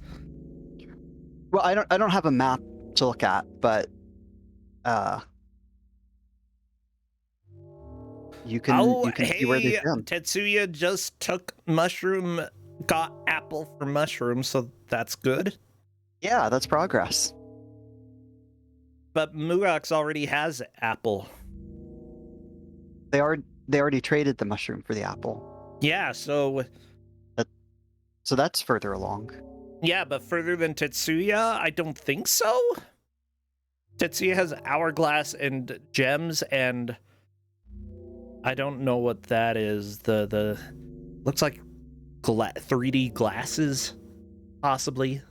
Well, I don't have a map to look at, but you can see where they've been. Tetsuya just got apple for mushroom, so that's good. Yeah, that's progress. But Murax already has apple. They already traded the mushroom for the apple. Yeah, so that's further along. Yeah, but further than Tetsuya, I don't think so. Tetsuya has hourglass and gems, and I don't know what that is. The looks like 3D glasses, possibly.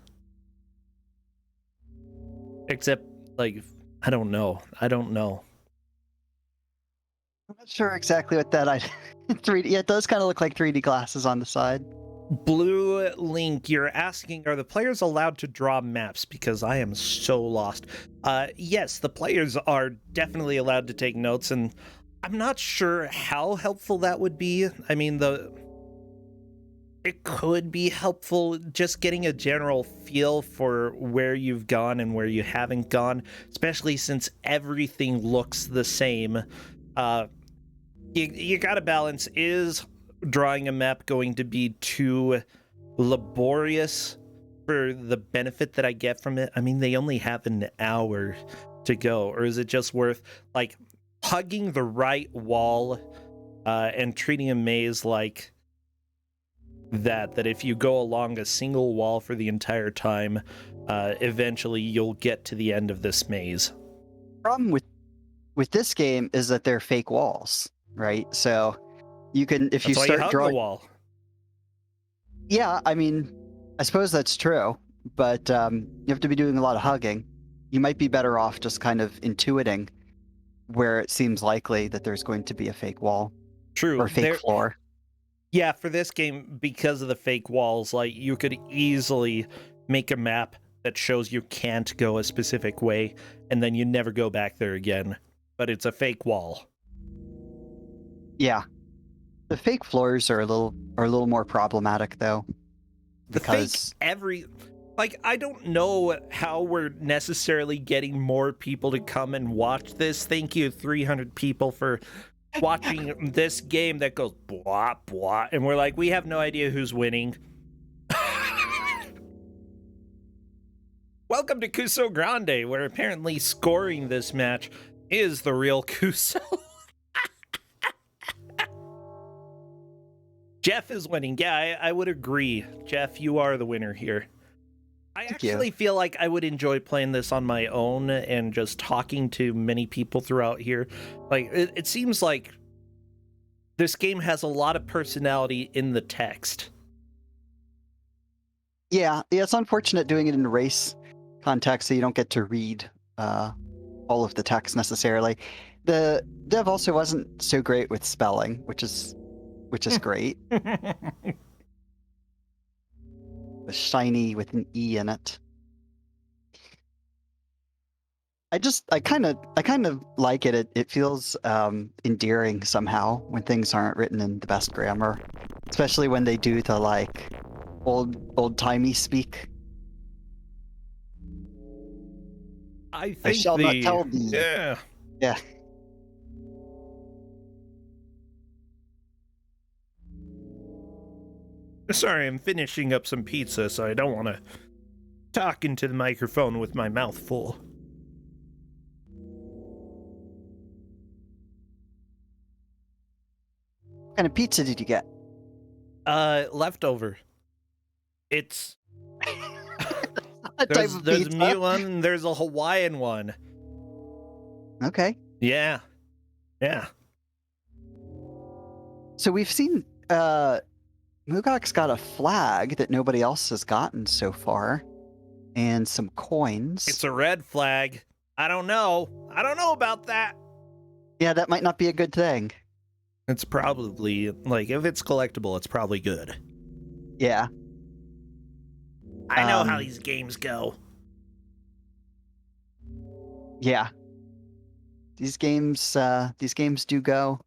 Except, like, I don't know. I'm not sure exactly what that 3D. Yeah, it does kind of look like 3D glasses on the side. Blue Link, you're asking, are the players allowed to draw maps? Because I am so lost. Yes, the players are definitely allowed to take notes, and I'm not sure how helpful that would be. I mean, it could be helpful just getting a general feel for where you've gone and where you haven't gone, especially since everything looks the same. You gotta balance, is drawing a map going to be too laborious for the benefit that I get from it? I mean, they only have an hour to go, or is it just worth, like, hugging the right wall and treating a maze like that if you go along a single wall for the entire time, eventually you'll get to the end of this maze? Problem with this game is that they're fake walls, right? So you can, if you start drawing the wall. Yeah, I mean, I suppose that's true, but you have to be doing a lot of hugging. You might be better off just kind of intuiting where it seems likely that there's going to be a fake wall. True. Or fake floor. Yeah, for this game, because of the fake walls, like, you could easily make a map that shows you can't go a specific way, and then you never go back there again. But it's a fake wall. Yeah. The fake floors are a little more problematic, though. Because I don't know how we're necessarily getting more people to come and watch this. Thank you, 300 people, for watching this game that goes blah blah, and we're like, we have no idea who's winning. Welcome to Kuso6rande, where apparently scoring this match is the real Kuso. Jeff is winning. Yeah, I would agree. Jeff, you are the winner here. I actually feel like I would enjoy playing this on my own and just talking to many people throughout here. Like, it seems like this game has a lot of personality in the text. Yeah, it's unfortunate doing it in race context, so you don't get to read all of the text necessarily. The dev also wasn't so great with spelling, which is great. The shiny with an E in it. I kind of like it. It feels endearing somehow when things aren't written in the best grammar, especially when they do the like old-timey speak. I think I shall not tell thee. Yeah. Yeah. Sorry, I'm finishing up some pizza, so I don't want to talk into the microphone with my mouth full. What kind of pizza did you get? Leftover. It's A type of there's a pizza? meat one and there's a Hawaiian one. Okay. Yeah. So we've seen Mugok's got a flag that nobody else has gotten so far, and some coins. It's a red flag. I don't know about that. Yeah, that might not be a good thing. It's probably, like, if it's collectible, it's probably good. Yeah. I know how these games go. Yeah. These games do go.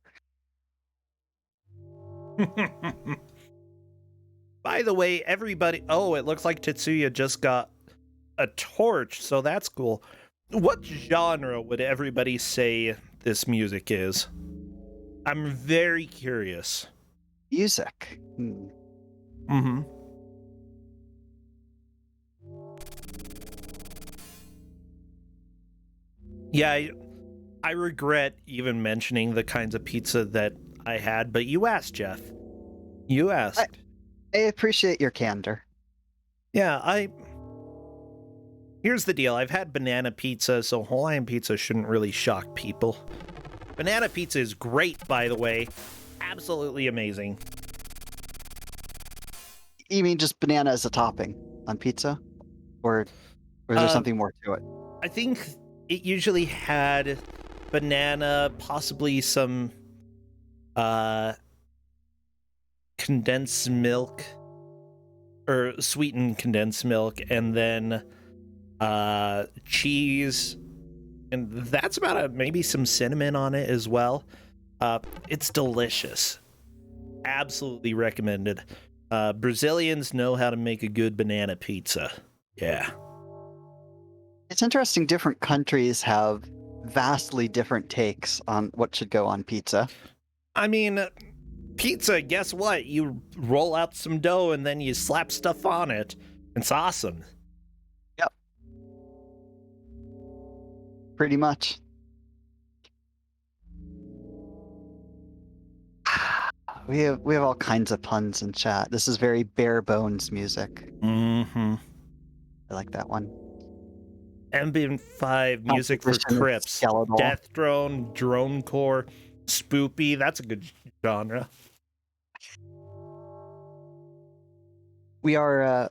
By the way, everybody... Oh, it looks like Tetsuya just got a torch, so that's cool. What genre would everybody say this music is? I'm very curious. Music. Mm-hmm. Yeah, I regret even mentioning the kinds of pizza that I had, but you asked, Jeff. You asked. I appreciate your candor. Yeah, Here's the deal. I've had banana pizza, so Hawaiian pizza shouldn't really shock people. Banana pizza is great, by the way. Absolutely amazing. You mean just banana as a topping on pizza? Or is there something more to it? I think it usually had banana, possibly some condensed milk, or sweetened condensed milk, and then cheese, and that's about it. Maybe some cinnamon on it as well. It's delicious. Absolutely recommended. Brazilians know how to make a good banana pizza. Yeah. It's interesting, different countries have vastly different takes on what should go on pizza. I mean, pizza, guess what? You roll out some dough and then you slap stuff on it. It's awesome. Yep. Pretty much. We have all kinds of puns in chat. This is very bare bones music. Mm-hmm. I like that one. Ambient 5 music for Composition of Crips. skeletal. Death Drone, Drone Core, Spoopy. That's a good genre. We're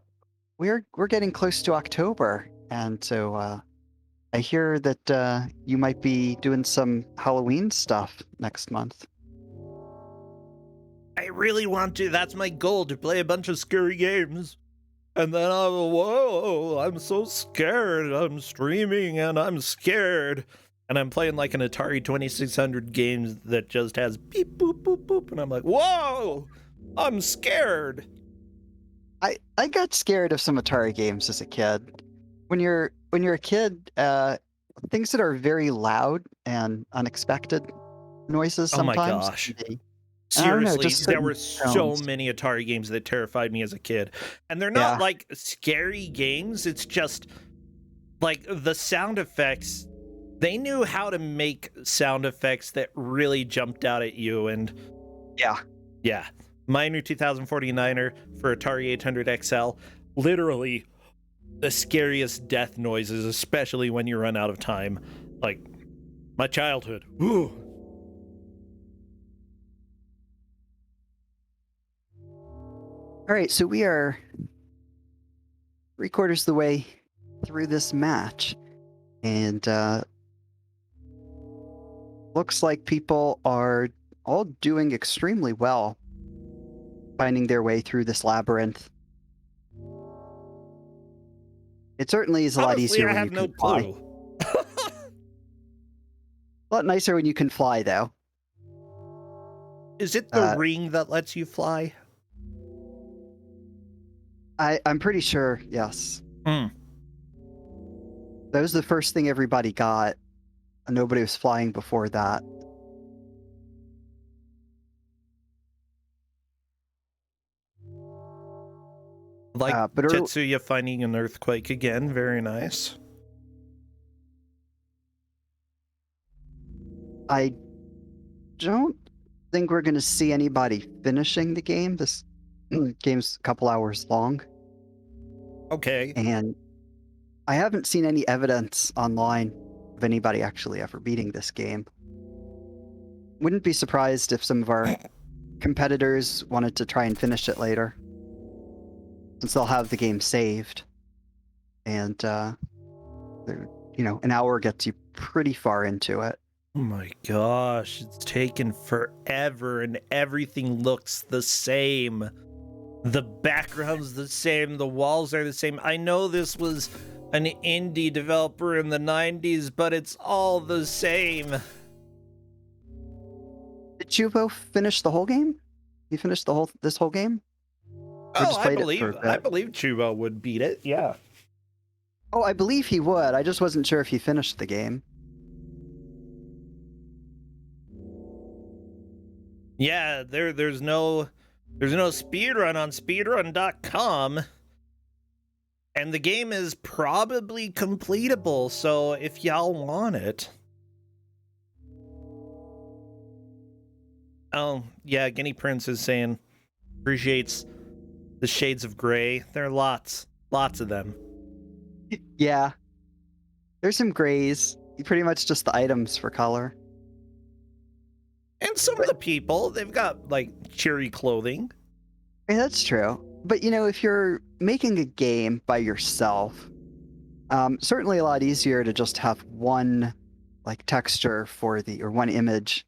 getting close to October, and so I hear that you might be doing some Halloween stuff next month. I really want to. That's my goal, to play a bunch of scary games. And then I'm so scared. I'm streaming and I'm scared. And I'm playing like an Atari 2600 game that just has beep, boop, boop, boop. And I'm like, whoa, I'm scared. I got scared of some Atari games as a kid. When you're a kid, things that are very loud and unexpected noises Oh my sometimes. gosh. I don't know, Seriously, just there certain were so tones. many Atari games that terrified me as a kid. And they're not Yeah. like scary games, it's just like the sound effects. They knew how to make sound effects that really jumped out at you. And Yeah. yeah, my new 2049er for Atari 800 XL, literally the scariest death noises, especially when you run out of time. Like my childhood. Ooh. All right, so we are 3/4 the way through this match, and looks like people are all doing extremely well, finding their way through this labyrinth. It certainly is a lot Honestly, easier I when you have no can fly. clue. A lot nicer when you can fly, though. Is it the ring that lets you fly? I'm pretty sure, yes. Hmm. That was the first thing everybody got. Nobody was flying before that. Like But Tetsuya finding an earthquake again. Very nice. I don't think we're going to see anybody finishing the game. This game's a couple hours long, Okay. and I haven't seen any evidence online of anybody actually ever beating this game. Wouldn't be surprised if some of our competitors wanted to try and finish it later, since they'll have the game saved. And, an hour gets you pretty far into it. Oh my gosh, it's taken forever and everything looks the same. The background's the same, the walls are the same. I know this was an indie developer in the 90s, but it's all the same. Did Chubo finish the whole game? You finished this whole game? Or just played it for a bit? I believe Chubo would beat it. Yeah. Oh, I believe he would. I just wasn't sure if he finished the game. Yeah, there's no speedrun on speedrun.com. And the game is probably completable, so if y'all want it. Oh, yeah, Guinea Prince is saying appreciates the shades of gray. There are lots of them. Yeah. There's some grays. Pretty much just the items for color. And some of the people, they've got like cheery clothing. Yeah, that's true. But if you're making a game by yourself, certainly a lot easier to just have one like texture or one image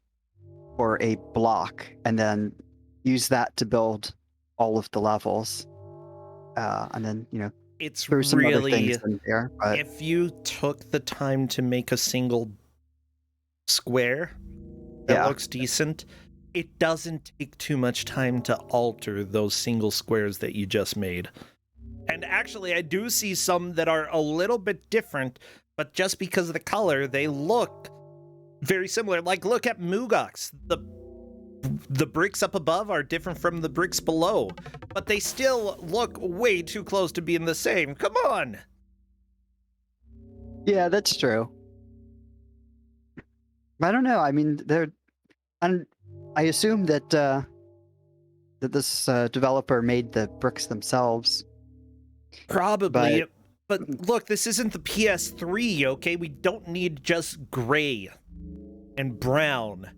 for a block, and then use that to build all of the levels. And then It's throw some other really, things in there. But if you took the time to make a single square that looks decent, it doesn't take too much time to alter those single squares that you just made. And actually, I do see some that are a little bit different, but just because of the color, they look very similar. Like, look at Mugox. The bricks up above are different from the bricks below, but they still look way too close to being the same. Come on! yeah, that's true. I don't know. I mean, I assume that this developer made the bricks themselves. Probably. But look, this isn't the PS3, okay? We don't need just gray and brown.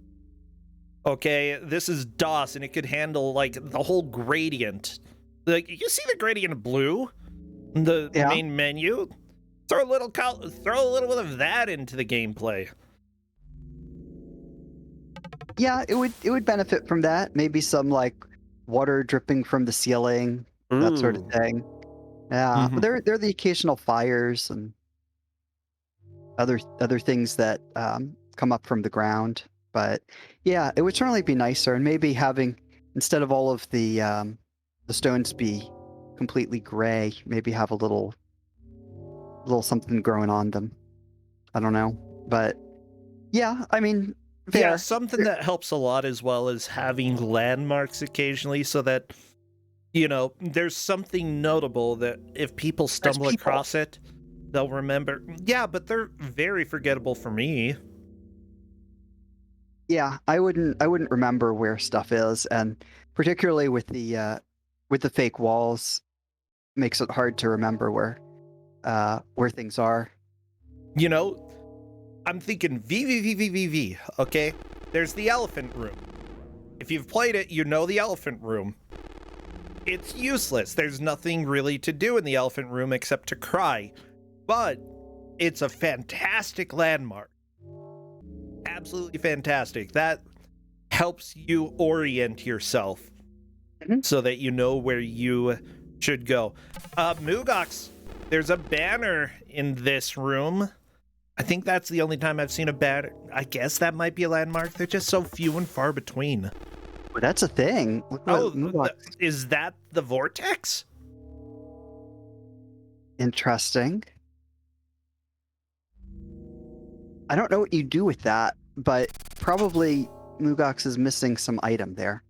Okay, this is DOS, and it could handle, like, the whole gradient. Like, you see the gradient blue? The main menu? Throw a little bit of that into the gameplay. Yeah, it would benefit from that. Maybe some like water dripping from the ceiling, that sort of thing. Yeah, but there are the occasional fires and other things that come up from the ground. But yeah, it would certainly be nicer, and maybe having, instead of all of the stones be completely gray, maybe have a little something growing on them. I don't know, but yeah, I mean, Yeah, Fair. something that helps a lot as well is having landmarks occasionally so that, you know, there's something notable that if people stumble people. across it, they'll remember. Yeah, but they're very forgettable for me. Yeah, I wouldn't remember where stuff is, and particularly with the fake walls, makes it hard to remember where things are. You know, I'm thinking VVVVVV, okay? There's the elephant room. If you've played it, you know the elephant room. It's useless. There's nothing really to do in the elephant room except to cry. But it's a fantastic landmark. Absolutely fantastic. That helps you orient yourself so that you know where you should go. Mugox, there's a banner in this room. I think that's the only time I've seen a banner. I guess that might be a landmark. They're just so few and far between. Well, that's a thing. Is that the vortex? Interesting. I don't know what you do with that, but probably Mugox is missing some item there.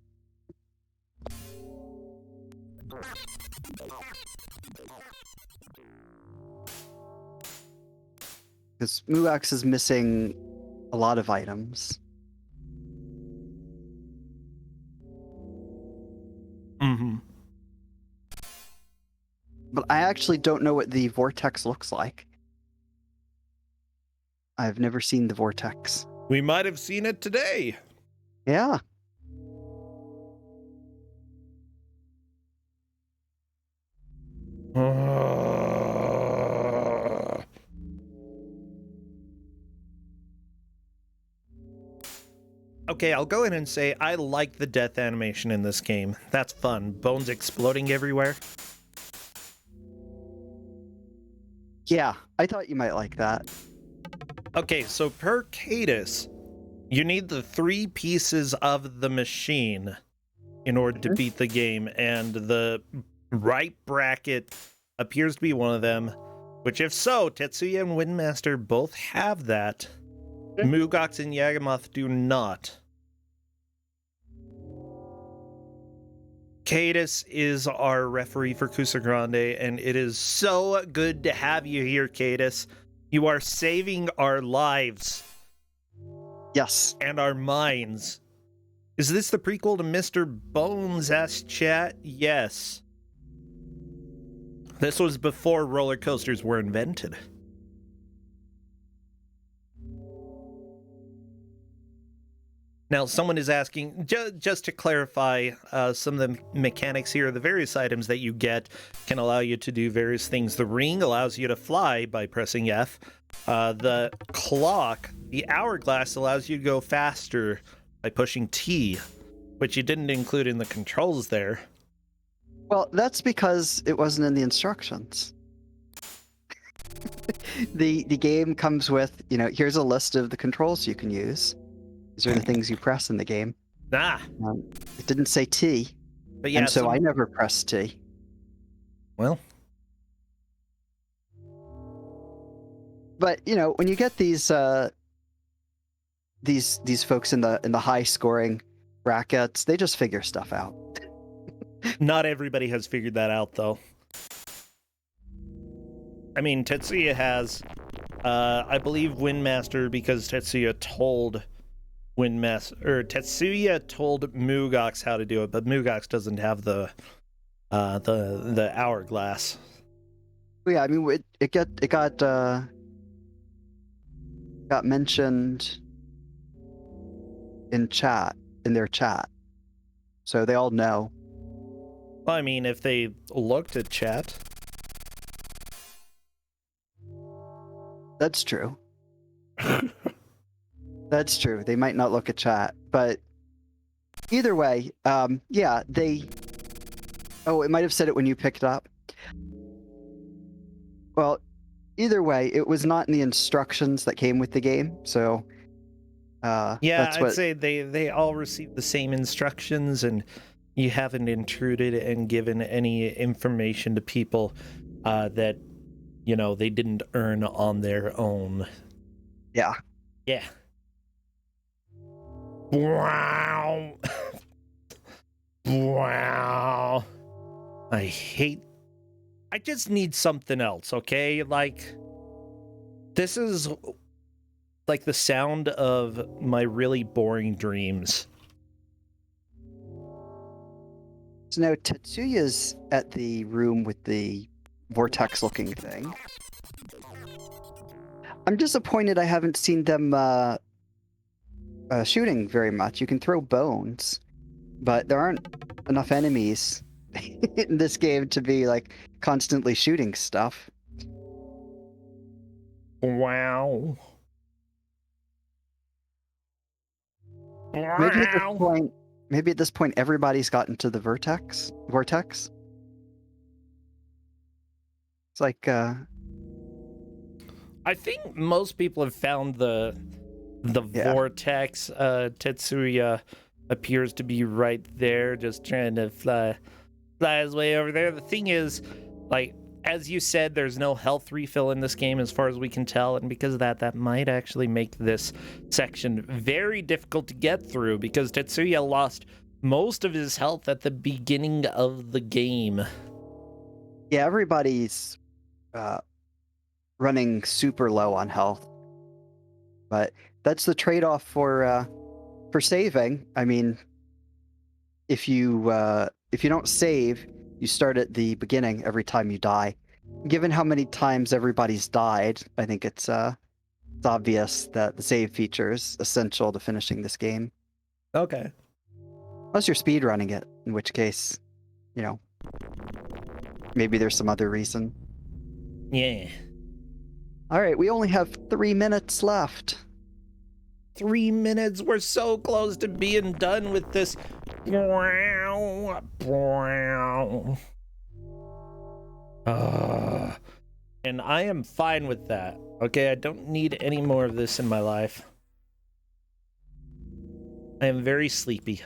Because Mugox is missing a lot of items. Mm-hmm. But I actually don't know what the vortex looks like. I've never seen the vortex. We might have seen it today. Yeah. Okay, I'll go ahead and say I like the death animation in this game. That's fun. Bones exploding everywhere. Yeah, I thought you might like that. Okay, so per Cadus, you need the 3 pieces of the machine in order to beat the game, and the right bracket appears to be one of them, which if so, Tetsuya and Windmaster both have that. Mugox and Yagamoth do not. Cadus is our referee for Kuso6rande, and it is so good to have you here, Cadus. You are saving our lives. Yes. And our minds. Is this the prequel to Mr. Bones? Asked chat. Yes. This was before roller coasters were invented. Now, someone is asking, just to clarify, some of the mechanics here, the various items that you get can allow you to do various things. The ring allows you to fly by pressing F. The clock, the hourglass, allows you to go faster by pushing T, which you didn't include in the controls there. Well, that's because it wasn't in the instructions. The game comes with, here's a list of the controls you can use. These are the things you press in the game. It didn't say T, but yeah, and so I never pressed T. Well, but when you get these folks in the high scoring brackets, they just figure stuff out. Not everybody has figured that out, though. I mean, Tetsuya has, I believe, Windmaster, because Tetsuya told Tetsuya told Mugox how to do it, but Mugox doesn't have the hourglass. Yeah, I mean, it got mentioned in their chat, so they all know. Well, I mean, if they looked at chat. That's true. That's true. They might not look at chat, but either way, yeah, Oh, it might have said it when you picked up. Well, either way, it was not in the instructions that came with the game, so. Yeah, I'd say they all received the same instructions, and you haven't intruded and given any information to people that they didn't earn on their own. Yeah. Yeah. Wow. Wow. I just need something else, okay? Like, this is like the sound of my really boring dreams. So now Tetsuya's at the room with the vortex-looking thing. I'm disappointed I haven't seen them shooting very much. You can throw bones, but there aren't enough enemies in this game to be like constantly shooting stuff. Wow. Maybe at this Wow. point, everybody's gotten to the vortex. It's like I think most people have found the Yeah. vortex. Tetsuya appears to be right there, just trying to fly his way over there. The thing is, like, as you said, there's no health refill in this game as far as we can tell, and because of that might actually make this section very difficult to get through, because Tetsuya lost most of his health at the beginning of the game. Yeah, everybody's running super low on health, but that's the trade-off for saving. I mean, if you don't save, you start at the beginning every time you die. Given how many times everybody's died, I think it's obvious that the save feature is essential to finishing this game. Okay. Unless you're speedrunning it, in which case, you know, maybe there's some other reason. Yeah. All right, we only have 3 minutes left. 3 minutes. We're so close to being done with this. And I am fine with that. Okay, I don't need any more of this in my life. I am very sleepy.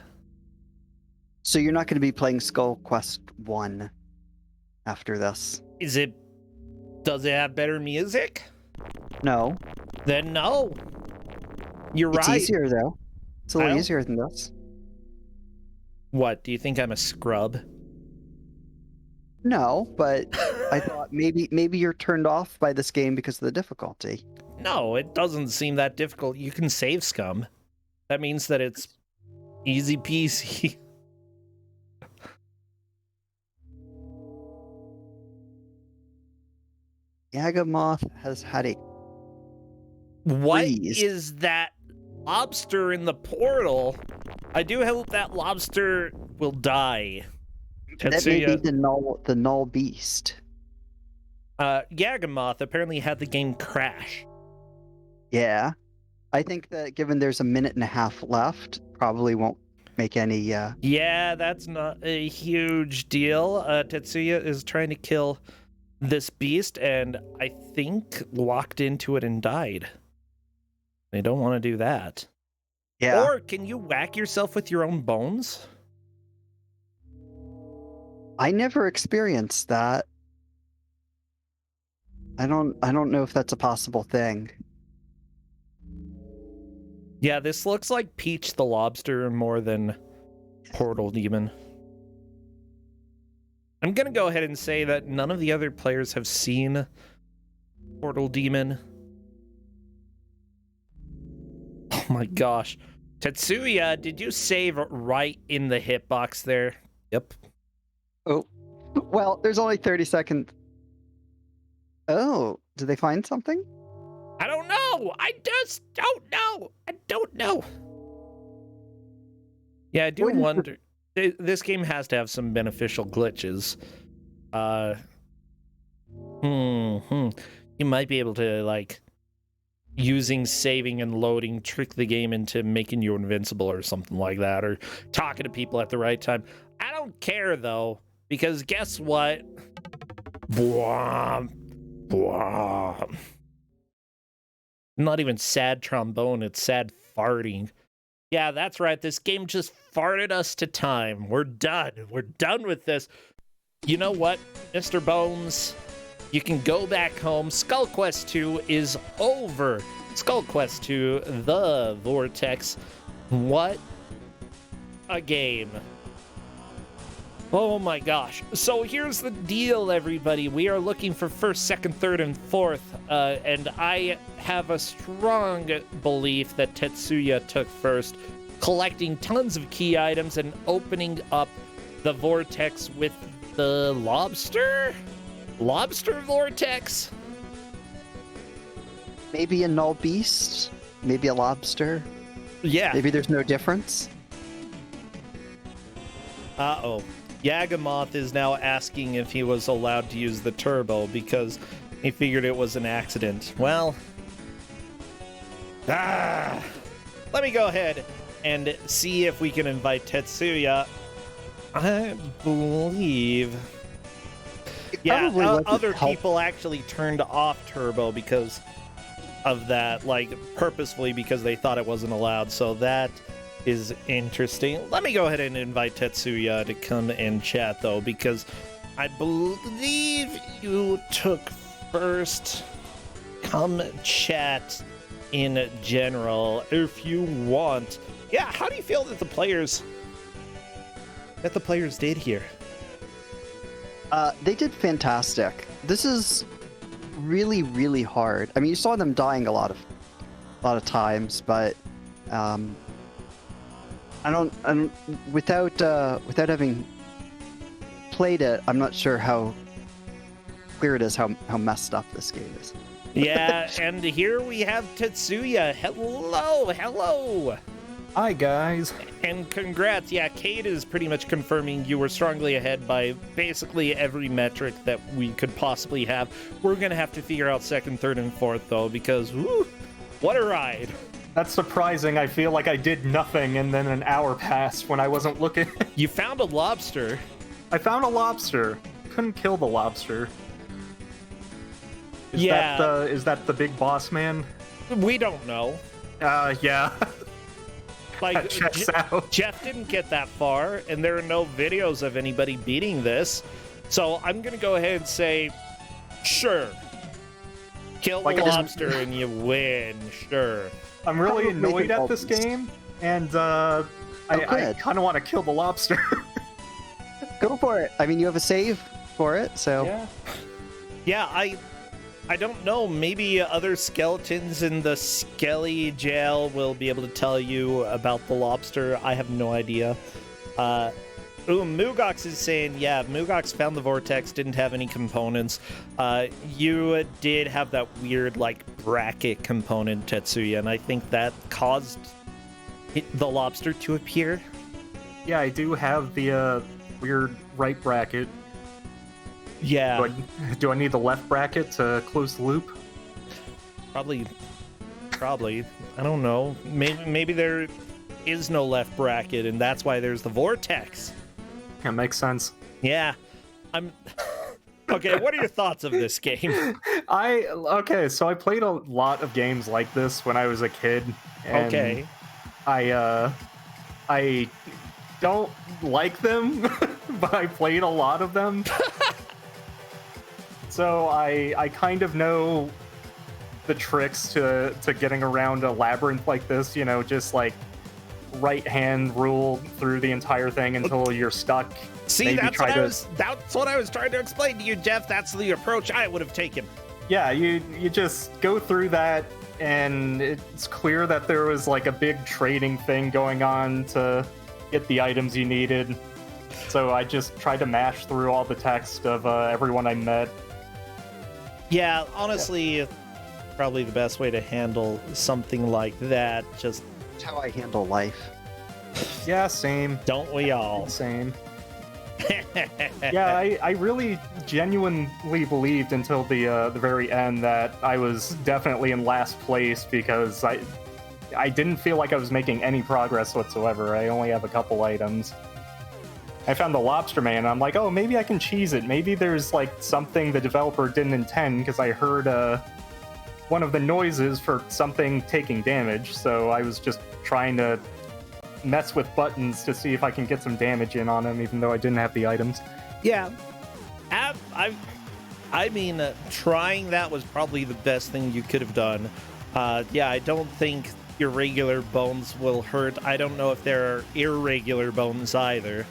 So you're not going to be playing Skull Quest 1 after this? Does it have better music? No. Then no. You're It's right. easier, though. It's a little easier than this. What, do you think I'm a scrub? No, but I thought maybe you're turned off by this game because of the difficulty. No, it doesn't seem that difficult. You can save scum. That means that it's easy peasy. Yagamoth has had a What freeze. is that lobster in the portal? I do hope that lobster will die. That may be the null beast. Yagamoth apparently had the game crash. Yeah. I think that given there's a minute and a half left, probably won't make any Yeah, that's not a huge deal. Tetsuya is trying to kill this beast and I think walked into it and died. They don't want to do that. Yeah. Or can you whack yourself with your own bones? I never experienced that. I don't know if that's a possible thing. Yeah, this looks like Peach the Lobster more than Portal Demon. I'm gonna go ahead and say that none of the other players have seen Portal Demon. Oh my gosh. Tetsuya, did you save right in the hitbox there? Yep. Oh. Well, there's only 30 seconds. Oh, did they find something? I don't know. I just don't know. I don't know. Yeah, I do wonder. This game has to have some beneficial glitches. You might be able to, like, using saving and loading, trick the game into making you invincible or something like that, or talking to people at the right time. I don't care, though, because guess what? Bwah, bwah. Not even sad trombone, it's sad farting. Yeah, that's right. This game just farted us to time. We're done. We're done with this. You know what, Mr. Bones? You can go back home. Skull Quest 2 is over. Skull Quest 2, The Vortex, What a game. Oh my gosh. So here's the deal, everybody. We are looking for first, second, third, and fourth. And I have a strong belief that Tetsuya took first, collecting tons of key items and opening up the vortex with the lobster? Lobster vortex? Maybe a null beast, maybe a lobster. Yeah. Maybe there's no difference. Uh-oh. Yagamoth is now asking if he was allowed to use the turbo because he figured it was an accident. Well, let me go ahead and see if we can invite Tetsuya. I believe... Yeah, other people actually turned off turbo because of that, like, purposefully because they thought it wasn't allowed, so that is interesting. Let me go ahead and invite Tetsuya to come and chat, though, because I believe you took first. Come chat in general if you want. Yeah, how do you feel that the players did here? They did fantastic. This is really, really hard. I mean, you saw them dying a lot of times, but without having played it, I'm not sure how clear it is how messed up this game is. Yeah, and here we have Tetsuya. Hello. Hi, guys. And congrats. Yeah, Kate is pretty much confirming you were strongly ahead by basically every metric that we could possibly have. We're going to have to figure out second, third, and fourth, though, because, woo, what a ride. That's surprising. I feel like I did nothing, and then an hour passed when I wasn't looking. You found a lobster. I found a lobster. Couldn't kill the lobster. Is that the big boss man? We don't know. Yeah. Like, that checks out. Jeff didn't get that far, and there are no videos of anybody beating this. So I'm going to go ahead and say, sure. Kill the lobster and you win, sure. I'm really annoyed at this game, and I kind of want to kill the lobster. Go for it. I mean, you have a save for it, so... Yeah, I don't know. Maybe other skeletons in the Skelly jail will be able to tell you about the lobster. I have no idea. Mugox is saying, yeah, Mugox found the vortex, didn't have any components. You did have that weird, like, bracket component, Tetsuya, and I think that caused the lobster to appear. Yeah, I do have the weird right bracket. Yeah. Do I need the left bracket to close the loop? Probably. I don't know. Maybe there is no left bracket, and that's why there's the vortex. That makes sense. Yeah. Okay, what are your thoughts of this game? So I played a lot of games like this when I was a kid. And okay. I don't like them, but I played a lot of them. So I kind of know the tricks to getting around a labyrinth like this, you know, just like right hand rule through the entire thing until you're stuck. See, that's what I was trying to explain to you, Jeff. That's the approach I would have taken. Yeah, you just go through that, and it's clear that there was like a big trading thing going on to get the items you needed. So I just tried to mash through all the text of everyone I met. Yeah, honestly, probably the best way to handle something like that. Just That's how I handle life. Yeah, same. Don't we all? Same. Yeah, I really genuinely believed until the very end that I was definitely in last place because I didn't feel like I was making any progress whatsoever. I only have a couple items. I found the lobster man, and I'm like, oh, maybe I can cheese it. Maybe there's like something the developer didn't intend because I heard one of the noises for something taking damage. So I was just trying to mess with buttons to see if I can get some damage in on him, even though I didn't have the items. Yeah, I mean, trying that was probably the best thing you could have done. Yeah, I don't think your regular bones will hurt. I don't know if there are irregular bones either.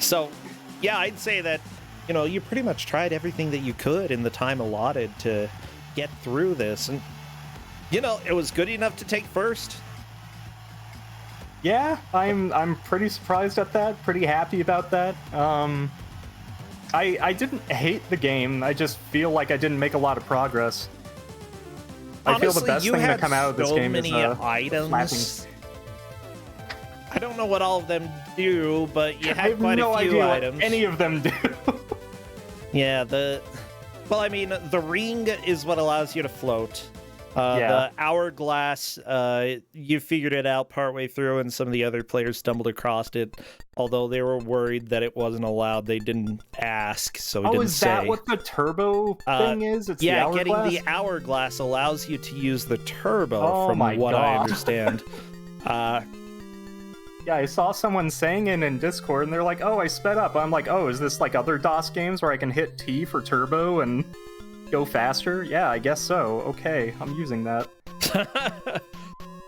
So, yeah, I'd say that, you know, you pretty much tried everything that you could in the time allotted to get through this. And, you know, it was good enough to take first. Yeah, I'm pretty surprised at that, pretty happy about that. I didn't hate the game, I just feel like I didn't make a lot of progress. Honestly, I feel the best thing to come out of this game many is items. I don't know what all of them do, but you I had have quite no a few idea items. what any of them do. Yeah, well, I mean, the ring is what allows you to float. Yeah. The hourglass, you figured it out partway through, and some of the other players stumbled across it. Although they were worried that it wasn't allowed, they didn't ask, so we didn't is say. that what the turbo thing is? It's yeah, the getting hourglass? the hourglass allows you to use the turbo, Oh from my what I God. understand. Yeah, I saw someone saying it in Discord, and they're like, "Oh, I sped up." I'm like, "Oh, is this like other DOS games where I can hit T for turbo and go faster?" Yeah, I guess so. Okay, I'm using that.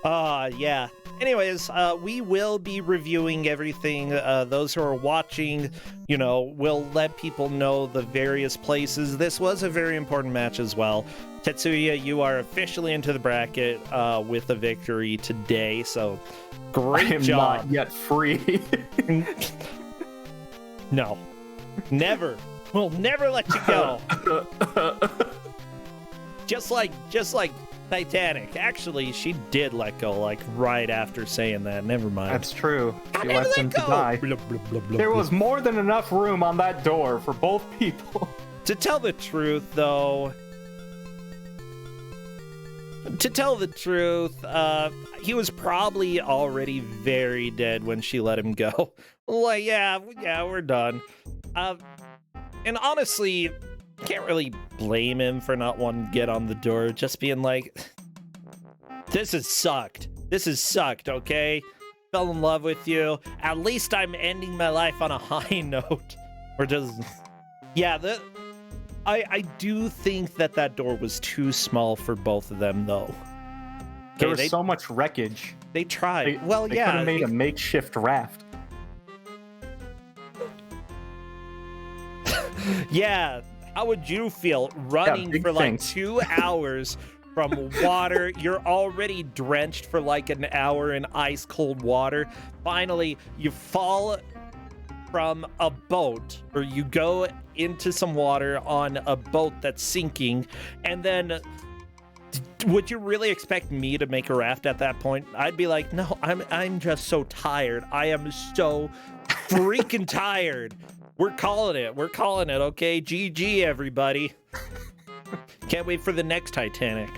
Yeah. Anyways, we will be reviewing everything. Those who are watching, you know, will let people know the various places. This was a very important match as well. Tetsuya, you are officially into the bracket with a victory today, so great I am job. not yet free. No. Never. We'll never let you go. Just like Titanic. Actually, she did let go, like, right after saying that. Never mind. That's true. I She never left let him to go. die. Blah, blah, blah, blah, There blah. was more than enough room on that door for both people. To tell the truth, though, he was probably already very dead when she let him go. Like, yeah, we're done. And honestly, can't really blame him for not wanting to get on the door, just being like, this has sucked, okay? Fell in love with you. At least I'm ending my life on a high note. Or just, yeah, I do think that door was too small for both of them, though. There was so much wreckage. They tried. They could have made a makeshift raft. Yeah, how would you feel running big for like things. 2 hours from water? You're already drenched for like an hour in ice cold water. Finally, you fall from a boat, or you go into some water on a boat that's sinking, and then would you really expect me to make a raft at that point? I'd be like, no, I'm just so tired. I am so freaking tired. We're calling it, okay? GG, everybody. Can't wait for the next Titanic.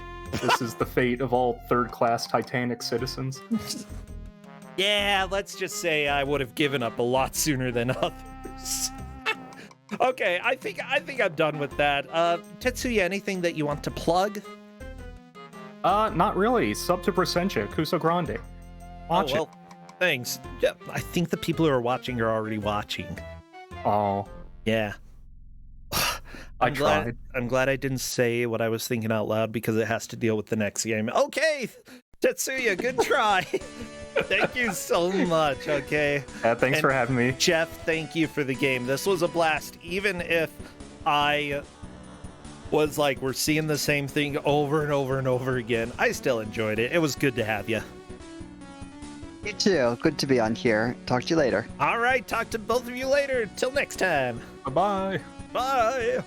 This is the fate of all third-class Titanic citizens. Yeah, let's just say I would have given up a lot sooner than others. Okay, I think I'm done with that. Tetsuya, anything that you want to plug? Not really. Sub to Presentia, Kuso6rande. Watch well, thanks. Yeah, I think the people who are watching are already watching. it. Oh, Yeah. I tried. I'm glad I didn't say what I was thinking out loud because it has to deal with the next game. Okay, Tetsuya, good try. Thank you so much, okay? Thanks for having me. Jeff, thank you for the game. This was a blast. Even if I was like, we're seeing the same thing over and over and over again, I still enjoyed it. It was good to have you. You too. Good to be on here. Talk to you later. All right, talk to both of you later. Till next time. Bye-bye. Bye.